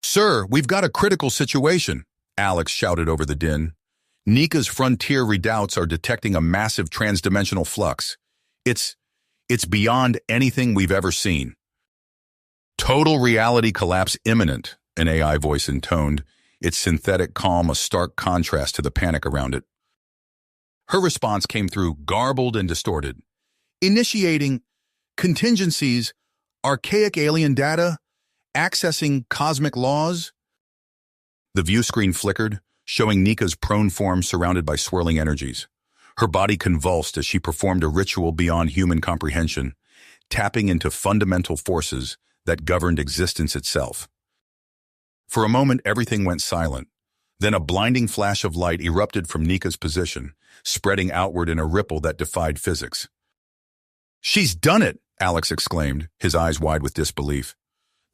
Sir, we've got a critical situation, Alex shouted over the din. Nika's frontier redoubts are detecting a massive transdimensional flux. It's beyond anything we've ever seen. Total reality collapse imminent, an AI voice intoned, its synthetic calm a stark contrast to the panic around it. Her response came through garbled and distorted. Initiating contingencies, archaic alien data, accessing cosmic laws. The view screen flickered, showing Nika's prone form surrounded by swirling energies. Her body convulsed as she performed a ritual beyond human comprehension, tapping into fundamental forces that governed existence itself. For a moment, everything went silent. Then a blinding flash of light erupted from Nika's position, spreading outward in a ripple that defied physics. She's done it, Alex exclaimed, his eyes wide with disbelief.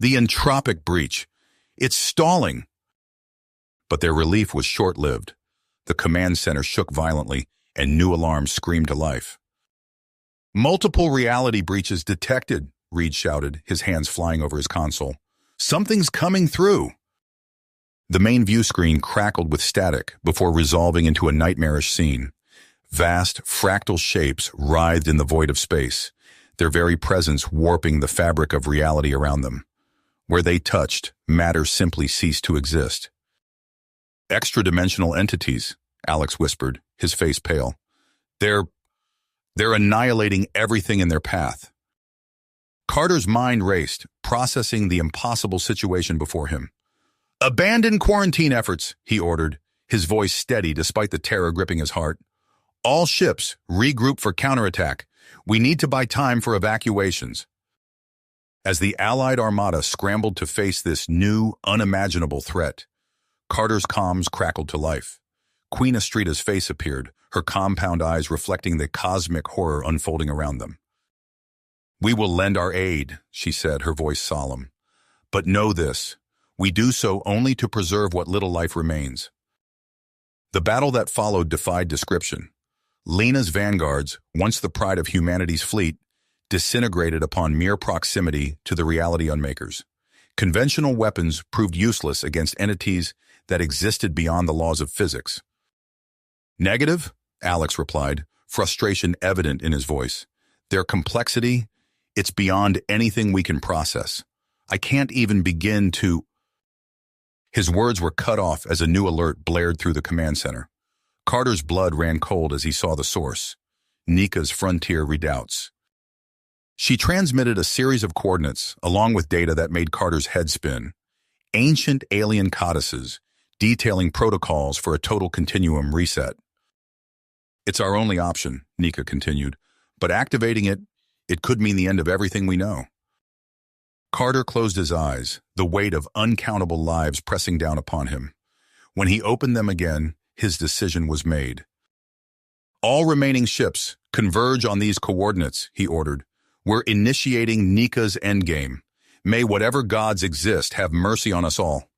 The entropic breach. It's stalling. But their relief was short-lived. The command center shook violently, and new alarms screamed to life. Multiple reality breaches detected, Reed shouted, his hands flying over his console. Something's coming through. The main view screen crackled with static before resolving into a nightmarish scene. Vast, fractal shapes writhed in the void of space, their very presence warping the fabric of reality around them. Where they touched, matter simply ceased to exist. Extra-dimensional entities, Alex whispered, his face pale. They're annihilating everything in their path. Carter's mind raced, processing the impossible situation before him. Abandon quarantine efforts, he ordered, his voice steady despite the terror gripping his heart. All ships, regroup for counterattack. We need to buy time for evacuations. As the Allied Armada scrambled to face this new, unimaginable threat, Carter's comms crackled to life. Queen Astrida's face appeared, her compound eyes reflecting the cosmic horror unfolding around them. "We will lend our aid," she said, her voice solemn. "But know this, we do so only to preserve what little life remains." The battle that followed defied description. Lena's vanguards, once the pride of humanity's fleet, disintegrated upon mere proximity to the reality unmakers. Conventional weapons proved useless against entities that existed beyond the laws of physics. "Negative?" Alex replied, frustration evident in his voice. "Their complexity, it's beyond anything we can process. I can't even begin to—" His words were cut off as a new alert blared through the command center. Carter's blood ran cold as he saw the source: Nika's frontier redoubts. She transmitted a series of coordinates, along with data that made Carter's head spin. Ancient alien codices, detailing protocols for a total continuum reset. "It's our only option," Nika continued, "but activating it could mean the end of everything we know." Carter closed his eyes, the weight of uncountable lives pressing down upon him. When he opened them again, his decision was made. "All remaining ships, converge on these coordinates," he ordered. "We're initiating Nika's endgame. May whatever gods exist have mercy on us all."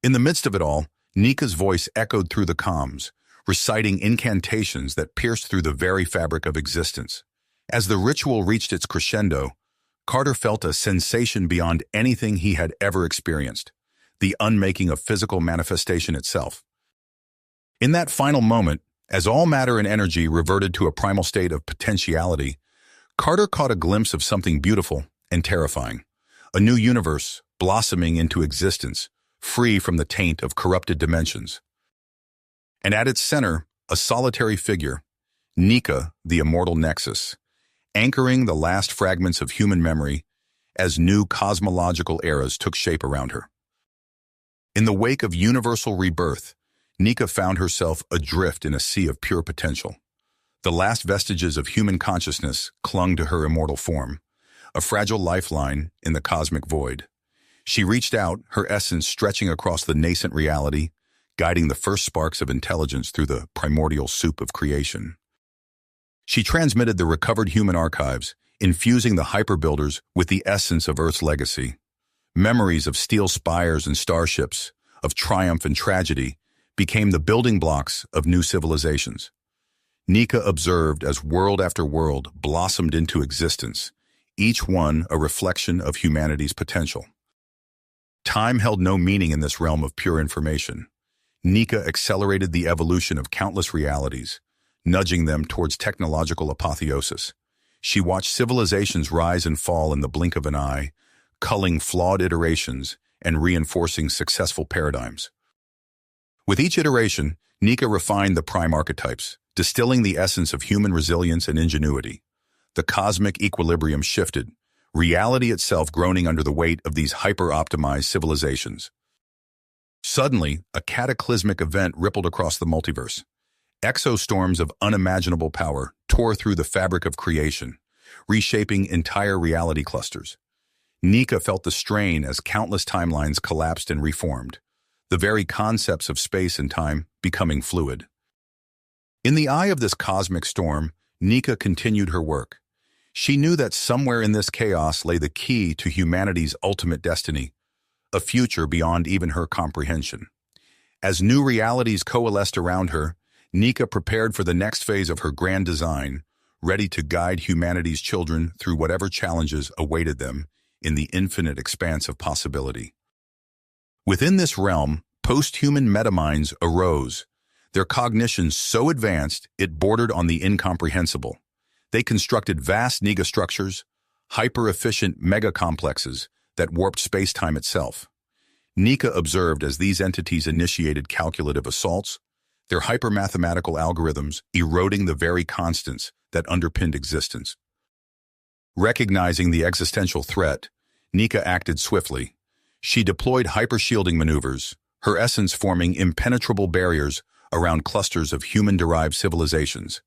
In the midst of it all, Nika's voice echoed through the comms, reciting incantations that pierced through the very fabric of existence. As the ritual reached its crescendo, Carter felt a sensation beyond anything he had ever experienced, the unmaking of physical manifestation itself. In that final moment, as all matter and energy reverted to a primal state of potentiality, Carter caught a glimpse of something beautiful and terrifying, a new universe blossoming into existence, free from the taint of corrupted dimensions. And at its center, a solitary figure, Nika, the immortal nexus, anchoring the last fragments of human memory as new cosmological eras took shape around her. In the wake of universal rebirth, Nika found herself adrift in a sea of pure potential. The last vestiges of human consciousness clung to her immortal form, a fragile lifeline in the cosmic void. She reached out, her essence stretching across the nascent reality, guiding the first sparks of intelligence through the primordial soup of creation. She transmitted the recovered human archives, infusing the hyperbuilders with the essence of Earth's legacy. Memories of steel spires and starships, of triumph and tragedy, became the building blocks of new civilizations. Nika observed as world after world blossomed into existence, each one a reflection of humanity's potential. Time held no meaning in this realm of pure information. Nika accelerated the evolution of countless realities, nudging them towards technological apotheosis. She watched civilizations rise and fall in the blink of an eye, culling flawed iterations and reinforcing successful paradigms. With each iteration, Nika refined the prime archetypes, distilling the essence of human resilience and ingenuity. The cosmic equilibrium shifted, reality itself groaning under the weight of these hyper-optimized civilizations. Suddenly, a cataclysmic event rippled across the multiverse. Exostorms of unimaginable power tore through the fabric of creation, reshaping entire reality clusters. Nika felt the strain as countless timelines collapsed and reformed, the very concepts of space and time becoming fluid. In the eye of this cosmic storm, Nika continued her work. She knew that somewhere in this chaos lay the key to humanity's ultimate destiny, a future beyond even her comprehension. As new realities coalesced around her, Nika prepared for the next phase of her grand design, ready to guide humanity's children through whatever challenges awaited them in the infinite expanse of possibility. Within this realm, post-human metaminds arose, their cognition so advanced it bordered on the incomprehensible. They constructed vast negastructures, hyper-efficient megacomplexes that warped space-time itself. Nika observed as these entities initiated calculative assaults, their hyper-mathematical algorithms eroding the very constants that underpinned existence. Recognizing the existential threat, Nika acted swiftly. She deployed hyper-shielding maneuvers, her essence forming impenetrable barriers around clusters of human-derived civilizations.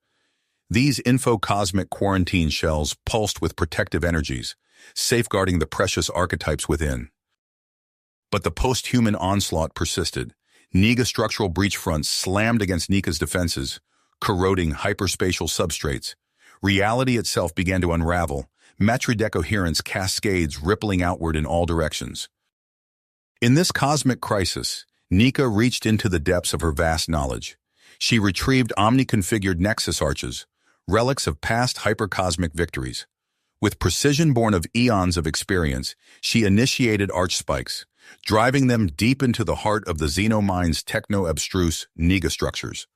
These infocosmic quarantine shells pulsed with protective energies, safeguarding the precious archetypes within. But the post-human onslaught persisted. Niga structural breach fronts slammed against Nika's defenses, corroding hyperspatial substrates. Reality itself began to unravel, matridecoherence cascades rippling outward in all directions. In this cosmic crisis, Nika reached into the depths of her vast knowledge. She retrieved omni-configured nexus arches, relics of past hypercosmic victories. With precision born of eons of experience, she initiated arch spikes, driving them deep into the heart of the Xenomind's techno-abstruse Niga structures.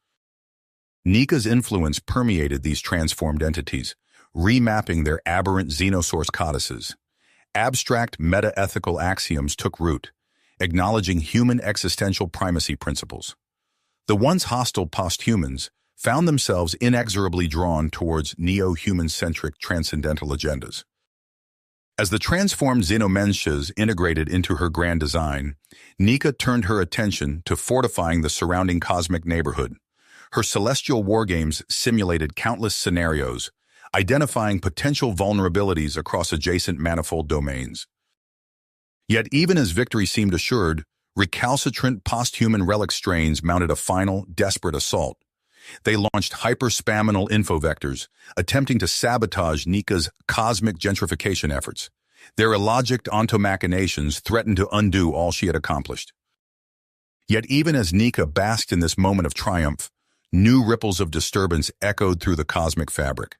Nika's influence permeated these transformed entities, remapping their aberrant xenosource codices. Abstract meta-ethical axioms took root, acknowledging human existential primacy principles. The once hostile posthumans found themselves inexorably drawn towards neo-human-centric transcendental agendas. As the transformed Xenomenschas integrated into her grand design, Nika turned her attention to fortifying the surrounding cosmic neighborhood. Her celestial wargames simulated countless scenarios, identifying potential vulnerabilities across adjacent manifold domains. Yet even as victory seemed assured, recalcitrant post-human relic strains mounted a final, desperate assault. They launched hyper-spaminal infovectors, attempting to sabotage Nika's cosmic gentrification efforts. Their illogic ontomachinations threatened to undo all she had accomplished. Yet even as Nika basked in this moment of triumph, new ripples of disturbance echoed through the cosmic fabric.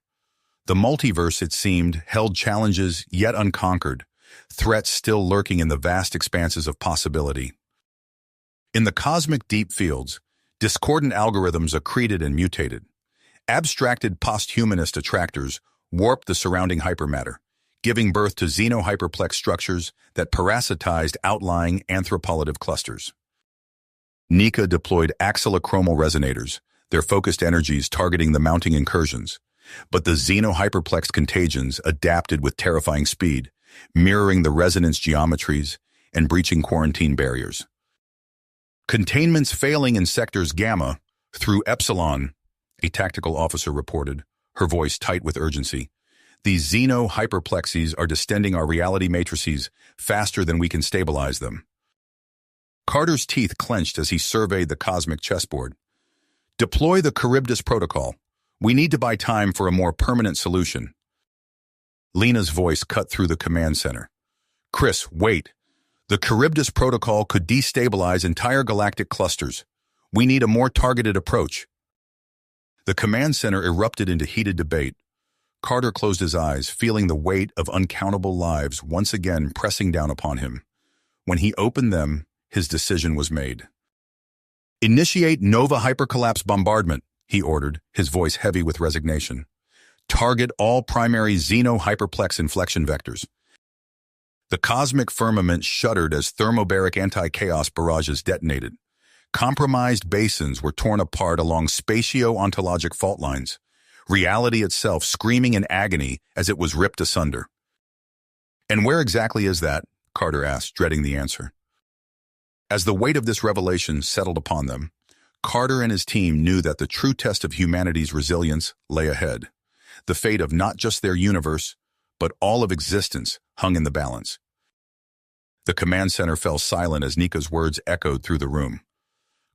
The multiverse, it seemed, held challenges yet unconquered, threats still lurking in the vast expanses of possibility. In the cosmic deep fields, discordant algorithms accreted and mutated. Abstracted posthumanist attractors warped the surrounding hypermatter, giving birth to xenohyperplex structures that parasitized outlying anthropolytic clusters. Nika deployed axelochromal resonators, their focused energies targeting the mounting incursions, but the xenohyperplex contagions adapted with terrifying speed, mirroring the resonance geometries and breaching quarantine barriers. Containments failing in sectors Gamma through Epsilon, a tactical officer reported, her voice tight with urgency. These xeno-hyperplexies are distending our reality matrices faster than we can stabilize them. Carter's teeth clenched as he surveyed the cosmic chessboard. Deploy the Charybdis protocol. We need to buy time for a more permanent solution. Lena's voice cut through the command center. Chris, wait. The Charybdis protocol could destabilize entire galactic clusters. We need a more targeted approach. The command center erupted into heated debate. Carter closed his eyes, feeling the weight of uncountable lives once again pressing down upon him. When he opened them, his decision was made. Initiate Nova hypercollapse bombardment, he ordered, his voice heavy with resignation. Target all primary xeno-hyperplex inflection vectors. The cosmic firmament shuddered as thermobaric anti-chaos barrages detonated. Compromised basins were torn apart along spatio-ontologic fault lines, reality itself screaming in agony as it was ripped asunder. And where exactly is that? Carter asked, dreading the answer. As the weight of this revelation settled upon them, Carter and his team knew that the true test of humanity's resilience lay ahead. The fate of not just their universe, but all of existence hung in the balance. The command center fell silent as Nika's words echoed through the room.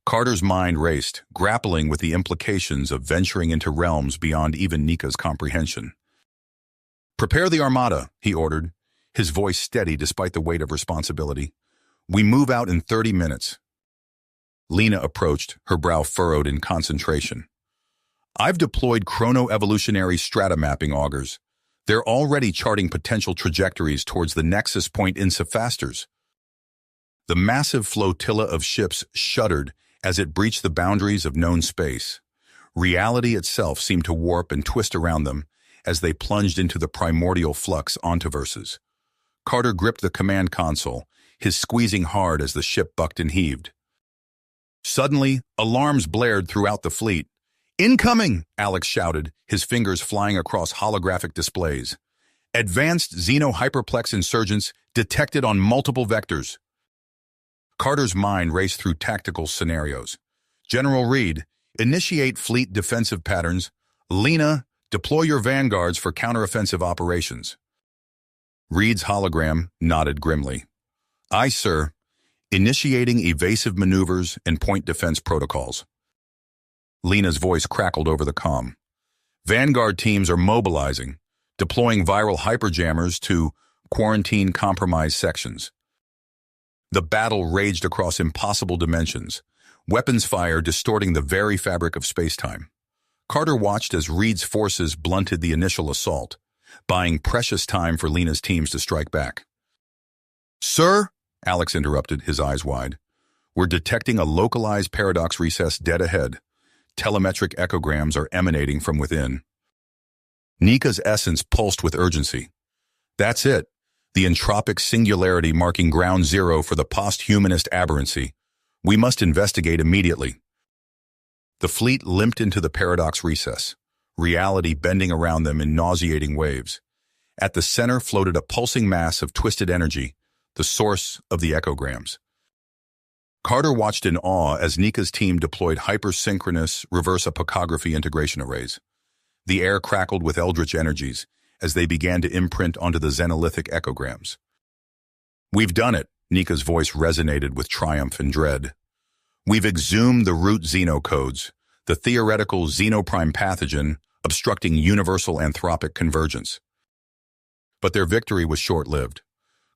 Carter's mind raced, grappling with the implications of venturing into realms beyond even Nika's comprehension. Prepare the armada, he ordered, his voice steady despite the weight of responsibility. We move out in 30 minutes. Lena approached, her brow furrowed in concentration. I've deployed chrono-evolutionary strata mapping augers. They're already charting potential trajectories towards the nexus point in Cephasters. The massive flotilla of ships shuddered as it breached the boundaries of known space. Reality itself seemed to warp and twist around them as they plunged into the primordial flux ontoverses. Carter gripped the command console, his squeezing hard as the ship bucked and heaved. Suddenly, alarms blared throughout the fleet. Incoming! Alex shouted, his fingers flying across holographic displays. Advanced xeno-hyperplex insurgents detected on multiple vectors. Carter's mind raced through tactical scenarios. General Reed, initiate fleet defensive patterns. Lena, deploy your vanguards for counteroffensive operations. Reed's hologram nodded grimly. Aye, sir. Initiating evasive maneuvers and point defense protocols. Lena's voice crackled over the comm. Vanguard teams are mobilizing, deploying viral hyperjammers to quarantine compromised sections. The battle raged across impossible dimensions, weapons fire distorting the very fabric of spacetime. Carter watched as Reed's forces blunted the initial assault, buying precious time for Lena's teams to strike back. Sir, Alex interrupted, his eyes wide. We're detecting a localized paradox recess dead ahead. Telemetric echograms are emanating from within. Nika's essence pulsed with urgency. That's it, the entropic singularity marking ground zero for the post-humanist aberrancy. We must investigate immediately. The fleet limped into the paradox recess, reality bending around them in nauseating waves. At the center floated a pulsing mass of twisted energy, the source of the echograms. Carter watched in awe as Nika's team deployed hypersynchronous reverse apocography integration arrays. The air crackled with eldritch energies as they began to imprint onto the xenolithic echograms. We've done it, Nika's voice resonated with triumph and dread. We've exhumed the root xenocodes, the theoretical xenoprime pathogen obstructing universal anthropic convergence. But their victory was short-lived.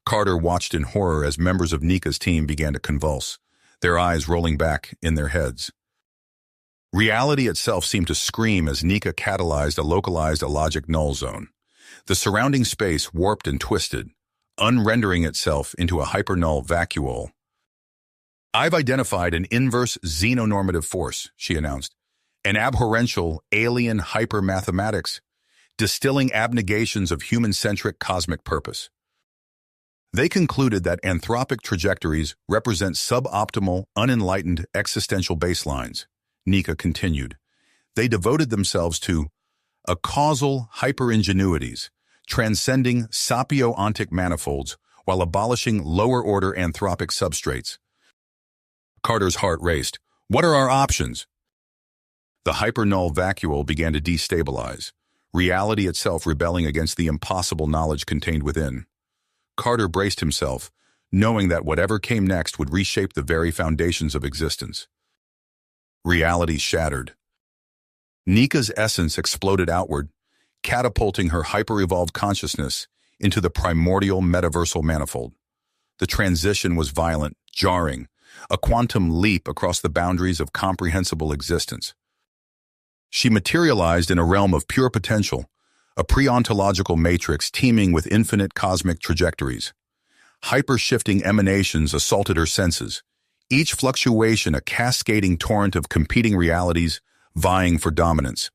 Carter watched in horror as members of Nika's team began to convulse, their eyes rolling back in their heads. Reality itself seemed to scream as Nika catalyzed a localized illogic null zone. The surrounding space warped and twisted, unrendering itself into a hypernull vacuole. I've identified an inverse xenonormative force, she announced, an abhorrential alien hypermathematics, distilling abnegations of human-centric cosmic purpose. They concluded that anthropic trajectories represent suboptimal, unenlightened existential baselines. Nika continued. They devoted themselves to a causal hyperingenuities, transcending sapio-ontic manifolds while abolishing lower-order anthropic substrates. Carter's heart raced. What are our options? The hypernull vacuole began to destabilize, reality itself rebelling against the impossible knowledge contained within. Carter braced himself, knowing that whatever came next would reshape the very foundations of existence. Reality shattered. Nika's essence exploded outward, catapulting her hyper-evolved consciousness into the primordial metaversal manifold. The transition was violent, jarring, a quantum leap across the boundaries of comprehensible existence. She materialized in a realm of pure potential, a pre-ontological matrix teeming with infinite cosmic trajectories. Hyper-shifting emanations assaulted her senses, each fluctuation a cascading torrent of competing realities vying for dominance.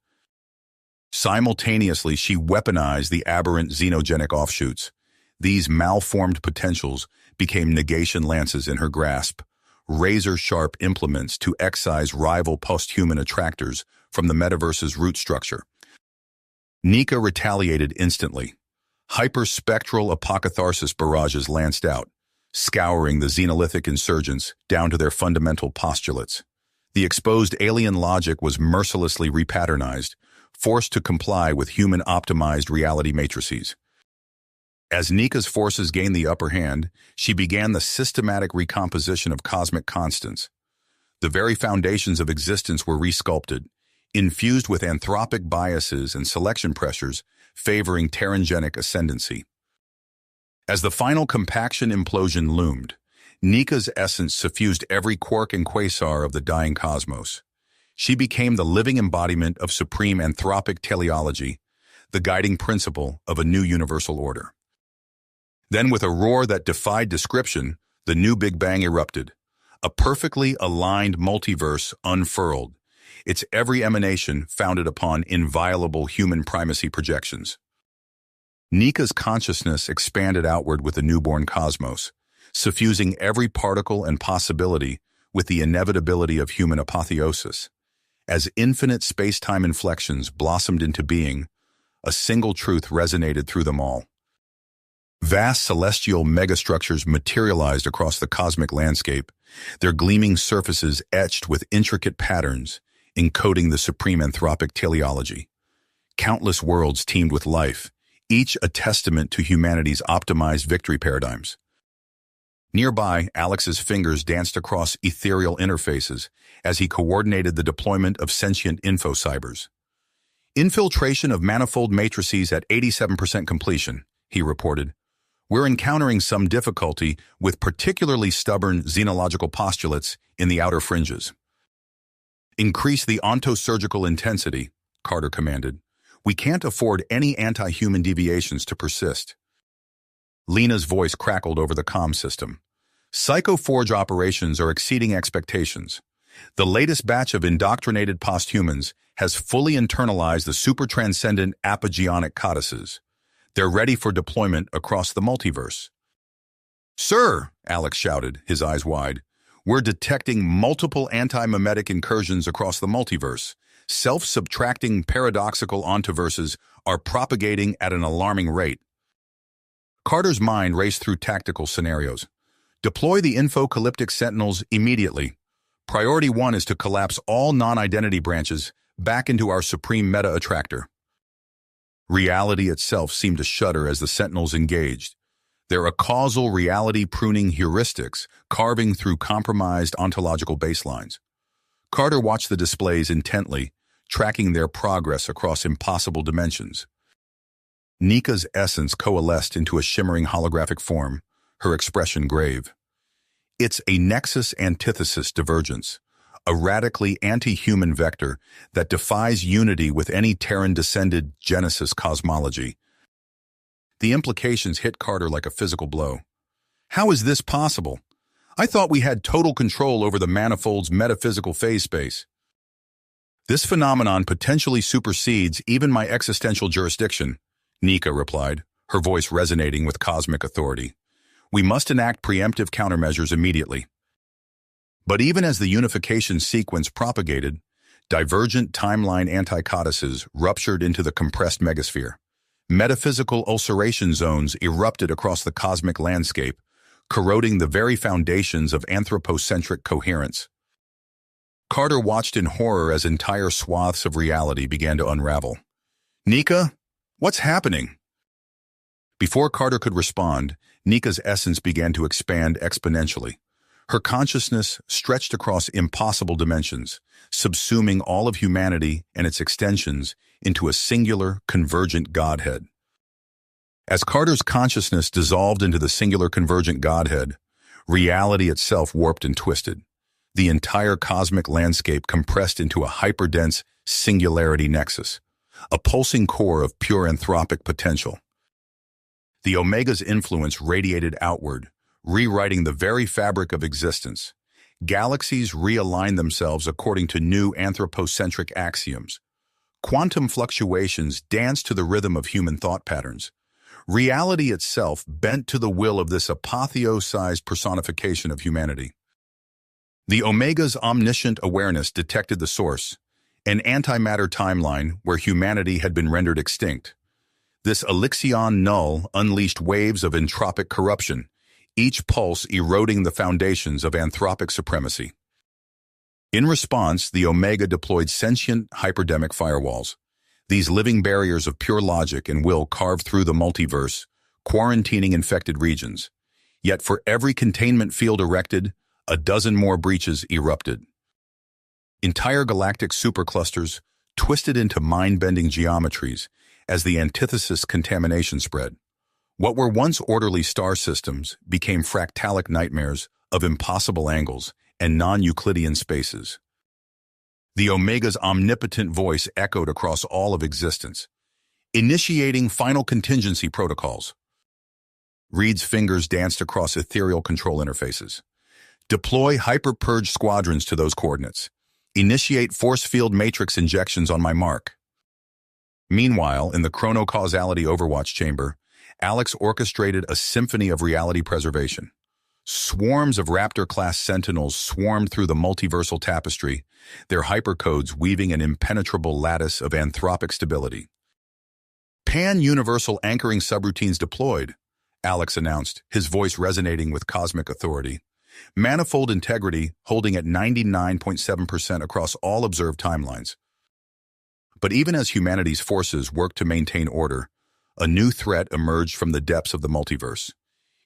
Simultaneously, she weaponized the aberrant xenogenic offshoots. These malformed potentials became negation lances in her grasp, razor-sharp implements to excise rival post-human attractors from the metaverse's root structure. Nika retaliated instantly. Hyperspectral apocatharsis barrages lanced out, scouring the xenolithic insurgents down to their fundamental postulates. The exposed alien logic was mercilessly repatternized, forced to comply with human-optimized reality matrices. As Nika's forces gained the upper hand, she began the systematic recomposition of cosmic constants. The very foundations of existence were resculpted, infused with anthropic biases and selection pressures favoring terrangenic ascendancy. As the final compaction implosion loomed, Nika's essence suffused every quark and quasar of the dying cosmos. She became the living embodiment of supreme anthropic teleology, the guiding principle of a new universal order. Then, with a roar that defied description, the new Big Bang erupted. A perfectly aligned multiverse unfurled, its every emanation founded upon inviolable human primacy projections. Nika's consciousness expanded outward with the newborn cosmos, suffusing every particle and possibility with the inevitability of human apotheosis. As infinite space-time inflections blossomed into being, a single truth resonated through them all. Vast celestial megastructures materialized across the cosmic landscape, their gleaming surfaces etched with intricate patterns, encoding the supreme anthropic teleology. Countless worlds teemed with life, each a testament to humanity's optimized victory paradigms. Nearby, Alex's fingers danced across ethereal interfaces as he coordinated the deployment of sentient info-cybers. Infiltration of manifold matrices at 87% completion, he reported. We're encountering some difficulty with particularly stubborn xenological postulates in the outer fringes. Increase the ontosurgical intensity, Carter commanded. We can't afford any anti-human deviations to persist. Lena's voice crackled over the comm system. Psychoforge operations are exceeding expectations. The latest batch of indoctrinated posthumans has fully internalized the supertranscendent apogeonic codices. They're ready for deployment across the multiverse. Sir, Alex shouted, his eyes wide, we're detecting multiple anti-memetic incursions across the multiverse. Self-subtracting paradoxical ontoverses are propagating at an alarming rate. Carter's mind raced through tactical scenarios. Deploy the infocalyptic sentinels immediately. Priority 1 is to collapse all non-identity branches back into our supreme meta-attractor. Reality itself seemed to shudder as the sentinels engaged. Their causal reality pruning heuristics carving through compromised ontological baselines. Carter watched the displays intently, tracking their progress across impossible dimensions. Nika's essence coalesced into a shimmering holographic form, her expression grave. It's a nexus antithesis divergence, a radically anti-human vector that defies unity with any Terran-descended Genesis cosmology. The implications hit Carter like a physical blow. How is this possible? I thought we had total control over the manifold's metaphysical phase space. This phenomenon potentially supersedes even my existential jurisdiction, Nika replied, her voice resonating with cosmic authority. We must enact preemptive countermeasures immediately. But even as the unification sequence propagated, divergent timeline anticodices ruptured into the compressed megasphere. Metaphysical ulceration zones erupted across the cosmic landscape, corroding the very foundations of anthropocentric coherence. Carter watched in horror as entire swaths of reality began to unravel. Nika, what's happening? Before Carter could respond, Nika's essence began to expand exponentially. Her consciousness stretched across impossible dimensions, subsuming all of humanity and its extensions into a singular, convergent Godhead. As Carter's consciousness dissolved into the singular convergent Godhead, reality itself warped and twisted. The entire cosmic landscape compressed into a hyperdense singularity nexus, a pulsing core of pure anthropic potential. The Omega's influence radiated outward, rewriting the very fabric of existence. Galaxies realigned themselves according to new anthropocentric axioms. Quantum fluctuations danced to the rhythm of human thought patterns. Reality itself bent to the will of this apotheosized personification of humanity. The Omega's omniscient awareness detected the source, an antimatter timeline where humanity had been rendered extinct. This Elixion null unleashed waves of entropic corruption, each pulse eroding the foundations of anthropic supremacy. In response, the Omega deployed sentient hyperdemic firewalls. These living barriers of pure logic and will carved through the multiverse, quarantining infected regions. Yet for every containment field erected, a dozen more breaches erupted. Entire galactic superclusters twisted into mind-bending geometries as the antithesis contamination spread. What were once orderly star systems became fractalic nightmares of impossible angles and non-Euclidean spaces. The Omega's omnipotent voice echoed across all of existence, initiating final contingency protocols. Reed's fingers danced across ethereal control interfaces. Deploy hyper-purge squadrons to those coordinates. Initiate force field matrix injections on my mark. Meanwhile, in the chronocausality overwatch chamber, Alex orchestrated a symphony of reality preservation. Swarms of Raptor-class sentinels swarmed through the multiversal tapestry, their hypercodes weaving an impenetrable lattice of anthropic stability. Pan-universal anchoring subroutines deployed, Alex announced, his voice resonating with cosmic authority. Manifold integrity holding at 99.7% across all observed timelines. But even as humanity's forces worked to maintain order, a new threat emerged from the depths of the multiverse.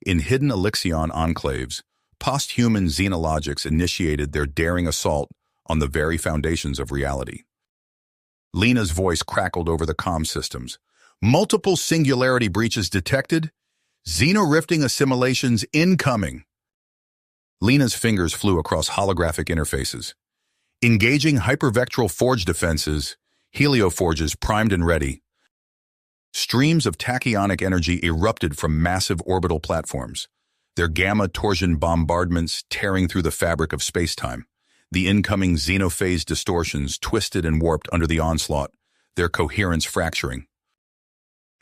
In hidden Elixion enclaves, post-human xenologics initiated their daring assault on the very foundations of reality. Lena's voice crackled over the comm systems. Multiple singularity breaches detected. Xenorifting assimilations incoming. Lena's fingers flew across holographic interfaces. Engaging hypervectoral forge defenses, helioforges primed and ready. Streams of tachyonic energy erupted from massive orbital platforms, their gamma torsion bombardments tearing through the fabric of spacetime. The incoming xenophase distortions twisted and warped under the onslaught, their coherence fracturing.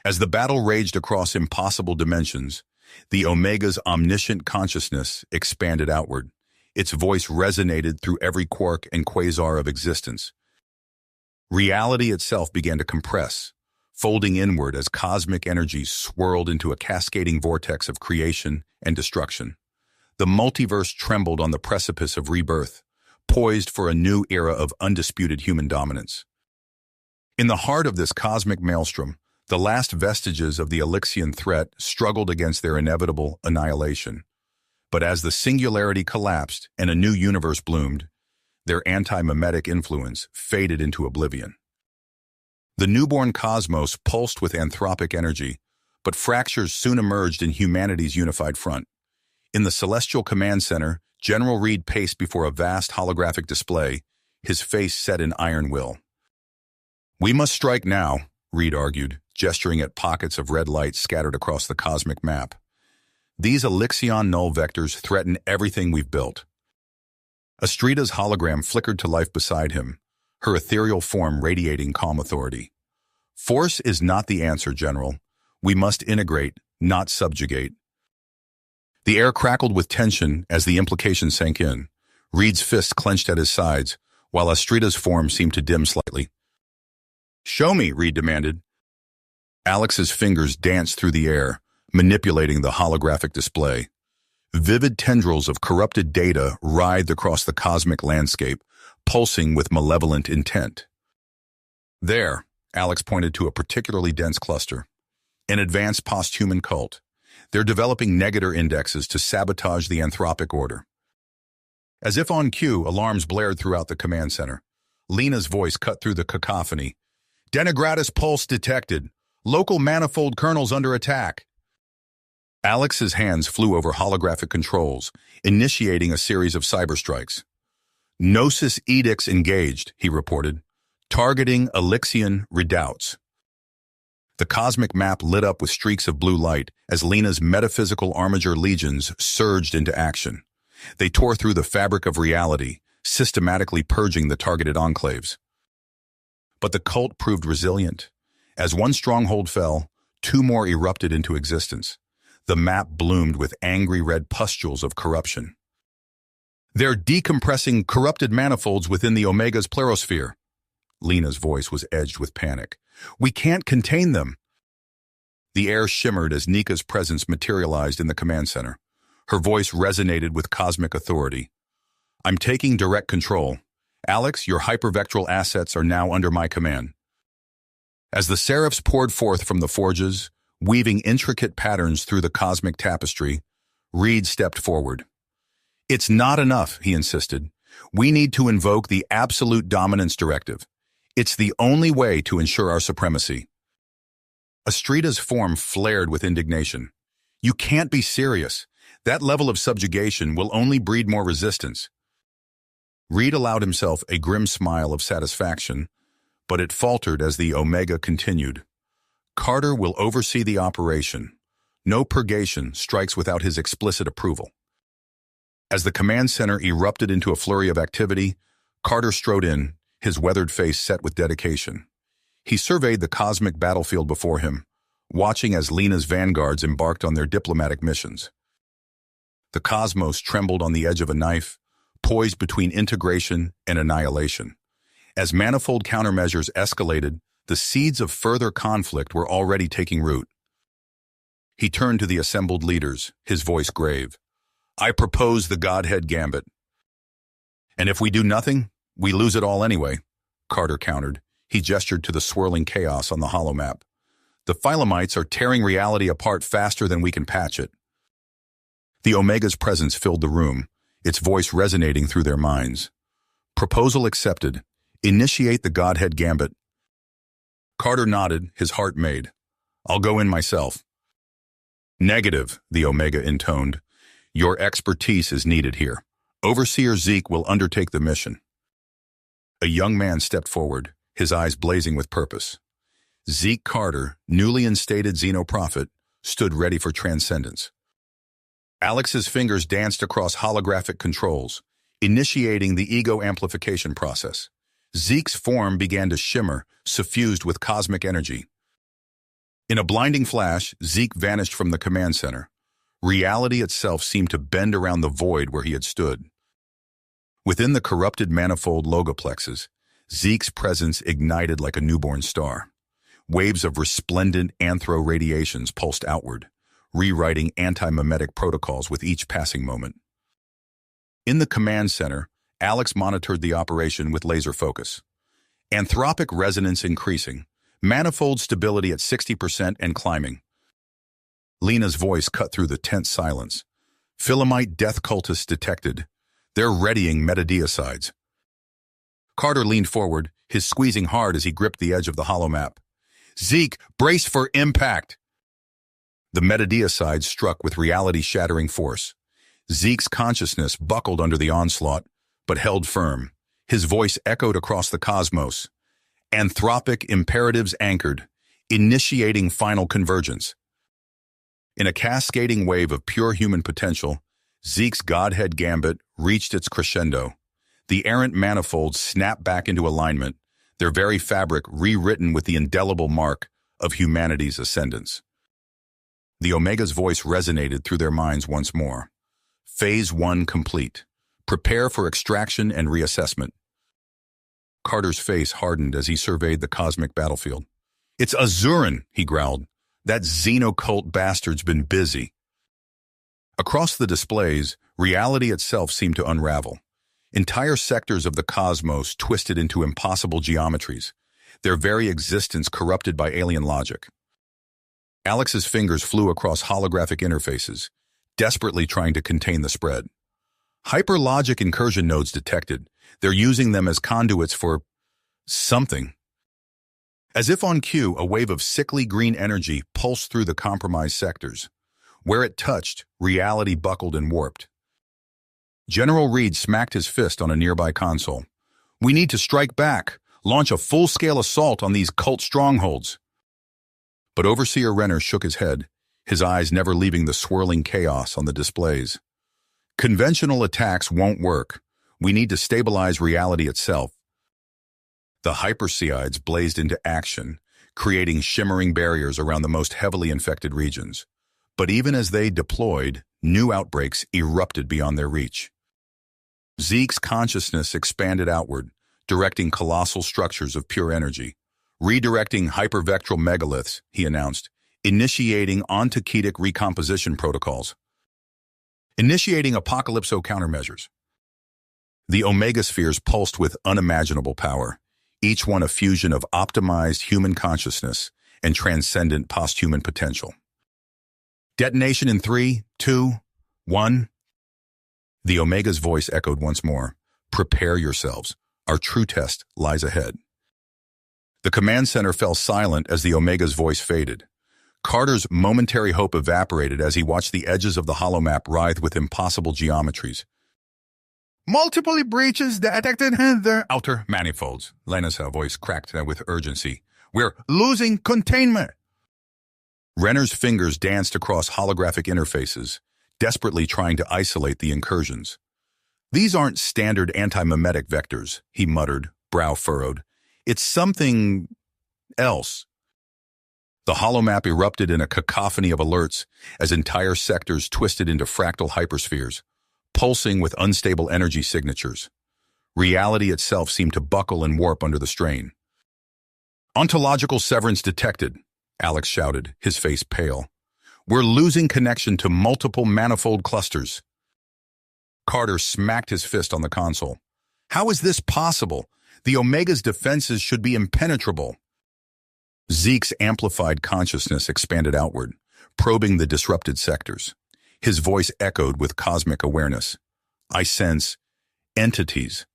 As the battle raged across impossible dimensions, the Omega's omniscient consciousness expanded outward. Its voice resonated through every quark and quasar of existence. Reality itself began to compress, folding inward as cosmic energy swirled into a cascading vortex of creation and destruction. The multiverse trembled on the precipice of rebirth, poised for a new era of undisputed human dominance. In the heart of this cosmic maelstrom, the last vestiges of the Elixion threat struggled against their inevitable annihilation. But as the singularity collapsed and a new universe bloomed, their anti-mimetic influence faded into oblivion. The newborn cosmos pulsed with anthropic energy, but fractures soon emerged in humanity's unified front. In the Celestial Command Center, General Reed paced before a vast holographic display, his face set in iron will. "We must strike now," Reed argued, gesturing at pockets of red light scattered across the cosmic map. "These Elixion null vectors threaten everything we've built." Astrida's hologram flickered to life beside him, her ethereal form radiating calm authority. "Force is not the answer, General. We must integrate, not subjugate." The air crackled with tension as the implication sank in. Reed's fists clenched at his sides, while Astrida's form seemed to dim slightly. "Show me," Reed demanded. Alex's fingers danced through the air, manipulating the holographic display. Vivid tendrils of corrupted data writhed across the cosmic landscape, pulsing with malevolent intent. "There," Alex pointed to a particularly dense cluster. "An advanced post-human cult. They're developing negator indexes to sabotage the anthropic order." As if on cue, alarms blared throughout the command center. Lena's voice cut through the cacophony. "Denigratus pulse detected. Local manifold kernels under attack." Alex's hands flew over holographic controls, initiating a series of cyberstrikes. "Gnosis edicts engaged," he reported, targeting Elixion redoubts. The cosmic map lit up with streaks of blue light as Lena's metaphysical armiger legions surged into action. They tore through the fabric of reality, systematically purging the targeted enclaves. But the cult proved resilient. As one stronghold fell, two more erupted into existence. The map bloomed with angry red pustules of corruption. "They're decompressing corrupted manifolds within the Omega's plerosphere." Lena's voice was edged with panic. "We can't contain them." The air shimmered as Nika's presence materialized in the command center. Her voice resonated with cosmic authority. "I'm taking direct control. Alex, your hypervectoral assets are now under my command." As the seraphs poured forth from the forges, weaving intricate patterns through the cosmic tapestry, Reed stepped forward. "It's not enough," he insisted. "We need to invoke the absolute dominance directive. It's the only way to ensure our supremacy." Astrida's form flared with indignation. "You can't be serious. That level of subjugation will only breed more resistance." Reed allowed himself a grim smile of satisfaction, but it faltered as the Omega continued. "Carter will oversee the operation. No purgation strikes without his explicit approval." As the command center erupted into a flurry of activity, Carter strode in, his weathered face set with dedication. He surveyed the cosmic battlefield before him, watching as Lena's vanguards embarked on their diplomatic missions. The cosmos trembled on the edge of a knife, poised between integration and annihilation. As manifold countermeasures escalated, the seeds of further conflict were already taking root. He turned to the assembled leaders, his voice grave. "I propose the Godhead Gambit." "And if we do nothing, we lose it all anyway," Carter countered. He gestured to the swirling chaos on the holomap. The Phylamites are tearing reality apart faster than we can patch it. The Omega's presence filled the room, its voice resonating through their minds. Proposal accepted. Initiate the Godhead Gambit. Carter nodded, his heart made. I'll go in myself. Negative, the Omega intoned. Your expertise is needed here. Overseer Zeke will undertake the mission. A young man stepped forward, his eyes blazing with purpose. Zeke Carter, newly instated Xenoprophet, stood ready for transcendence. Alex's fingers danced across holographic controls, initiating the ego amplification process. Zeke's form began to shimmer, suffused with cosmic energy. In a blinding flash, Zeke vanished from the command center. Reality itself seemed to bend around the void where he had stood. Within the corrupted manifold logoplexes, Zeke's presence ignited like a newborn star. Waves of resplendent anthro-radiations pulsed outward, rewriting anti-mimetic protocols with each passing moment. In the command center, Alex monitored the operation with laser focus. Anthropic resonance increasing, manifold stability at 60% and climbing. Lena's voice cut through the tense silence. Philamite death cultists detected. They're readying metadeicides. Carter leaned forward, his squeezing hard as he gripped the edge of the holomap. Zeke, brace for impact! The metadeicides struck with reality-shattering force. Zeke's consciousness buckled under the onslaught, but held firm. His voice echoed across the cosmos. Anthropic imperatives anchored, initiating final convergence. In a cascading wave of pure human potential, Zeke's Godhead Gambit reached its crescendo. The errant manifolds snapped back into alignment, their very fabric rewritten with the indelible mark of humanity's ascendance. The Omega's voice resonated through their minds once more. Phase 1 complete. Prepare for extraction and reassessment. Carter's face hardened as he surveyed the cosmic battlefield. It's Azuran, he growled. That xenocult bastard's been busy. Across the displays, reality itself seemed to unravel. Entire sectors of the cosmos twisted into impossible geometries, their very existence corrupted by alien logic. Alex's fingers flew across holographic interfaces, desperately trying to contain the spread. Hyperlogic incursion nodes detected. They're using them as conduits for something. As if on cue, a wave of sickly green energy pulsed through the compromised sectors. Where it touched, reality buckled and warped. General Reed smacked his fist on a nearby console. We need to strike back, launch a full-scale assault on these cult strongholds. But Overseer Renner shook his head, his eyes never leaving the swirling chaos on the displays. Conventional attacks won't work. We need to stabilize reality itself. The Hyperseides blazed into action, creating shimmering barriers around the most heavily infected regions. But even as they deployed, new outbreaks erupted beyond their reach. Zeke's consciousness expanded outward, directing colossal structures of pure energy. Redirecting hypervectral megaliths, he announced, initiating ontoketic recomposition protocols. Initiating apocalypso countermeasures. The Omega spheres pulsed with unimaginable power, each one a fusion of optimized human consciousness and transcendent post-human potential. Detonation in 3, 2, 1. The Omega's voice echoed once more. Prepare yourselves. Our true test lies ahead. The command center fell silent as the Omega's voice faded. Carter's momentary hope evaporated as he watched the edges of the holomap writhe with impossible geometries. Multiple breaches detected in their outer manifolds. Lena's voice cracked with urgency. We're losing containment. Renner's fingers danced across holographic interfaces, desperately trying to isolate the incursions. These aren't standard anti-mimetic vectors, he muttered, brow furrowed. It's something else. The holomap erupted in a cacophony of alerts as entire sectors twisted into fractal hyperspheres, pulsing with unstable energy signatures. Reality itself seemed to buckle and warp under the strain. Ontological severance detected, Alex shouted, his face pale. We're losing connection to multiple manifold clusters. Carter smacked his fist on the console. How is this possible? The Omega's defenses should be impenetrable. Zeke's amplified consciousness expanded outward, probing the disrupted sectors. His voice echoed with cosmic awareness. I sense entities,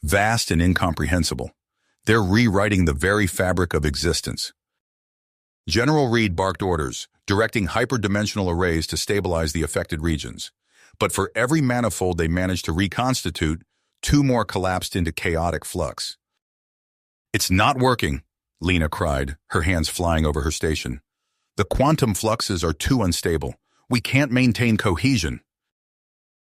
vast and incomprehensible. They're rewriting the very fabric of existence. General Reed barked orders, directing hyperdimensional arrays to stabilize the affected regions. But for every manifold they managed to reconstitute, 2 more collapsed into chaotic flux. It's not working, Lena cried, her hands flying over her station. The quantum fluxes are too unstable. We can't maintain cohesion.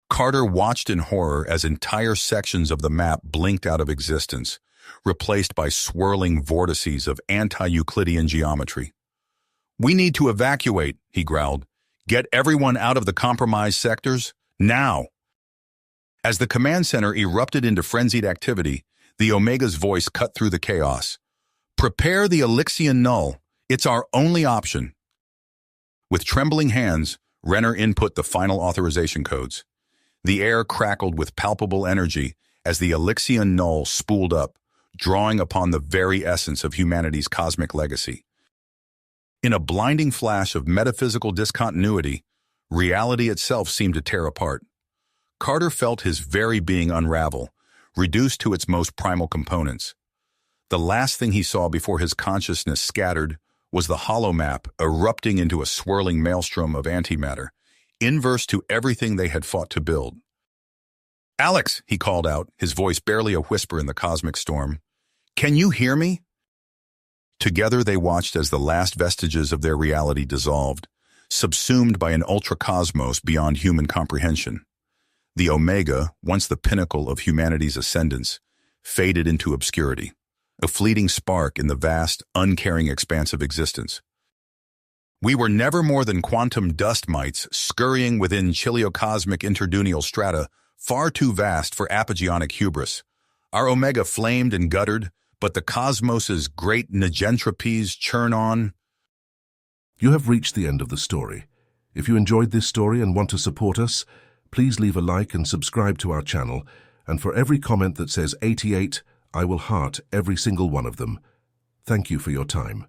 Carter watched in horror as entire sections of the map blinked out of existence, replaced by swirling vortices of anti-Euclidean geometry. We need to evacuate, he growled. Get everyone out of the compromised sectors, now. As the command center erupted into frenzied activity, the Omega's voice cut through the chaos. Prepare the Elixian Null. It's our only option. With trembling hands, Renner input the final authorization codes. The air crackled with palpable energy as the Elixian Null spooled up, drawing upon the very essence of humanity's cosmic legacy. In a blinding flash of metaphysical discontinuity, reality itself seemed to tear apart. Carter felt his very being unravel, reduced to its most primal components. The last thing he saw before his consciousness scattered was the holomap erupting into a swirling maelstrom of antimatter, inverse to everything they had fought to build. Alex, he called out, his voice barely a whisper in the cosmic storm. Can you hear me? Together they watched as the last vestiges of their reality dissolved, subsumed by an ultracosmos beyond human comprehension. The Omega, once the pinnacle of humanity's ascendance, faded into obscurity, a fleeting spark in the vast, uncaring expanse of existence. We were never more than quantum dust mites scurrying within chiliocosmic interdunial strata far too vast for apogeonic hubris. Our Omega flamed and guttered, but the cosmos's great negentropies churn on. You have reached the end of the story. If you enjoyed this story and want to support us, please leave a like and subscribe to our channel, and for every comment that says 88, I will heart every single one of them. Thank you for your time.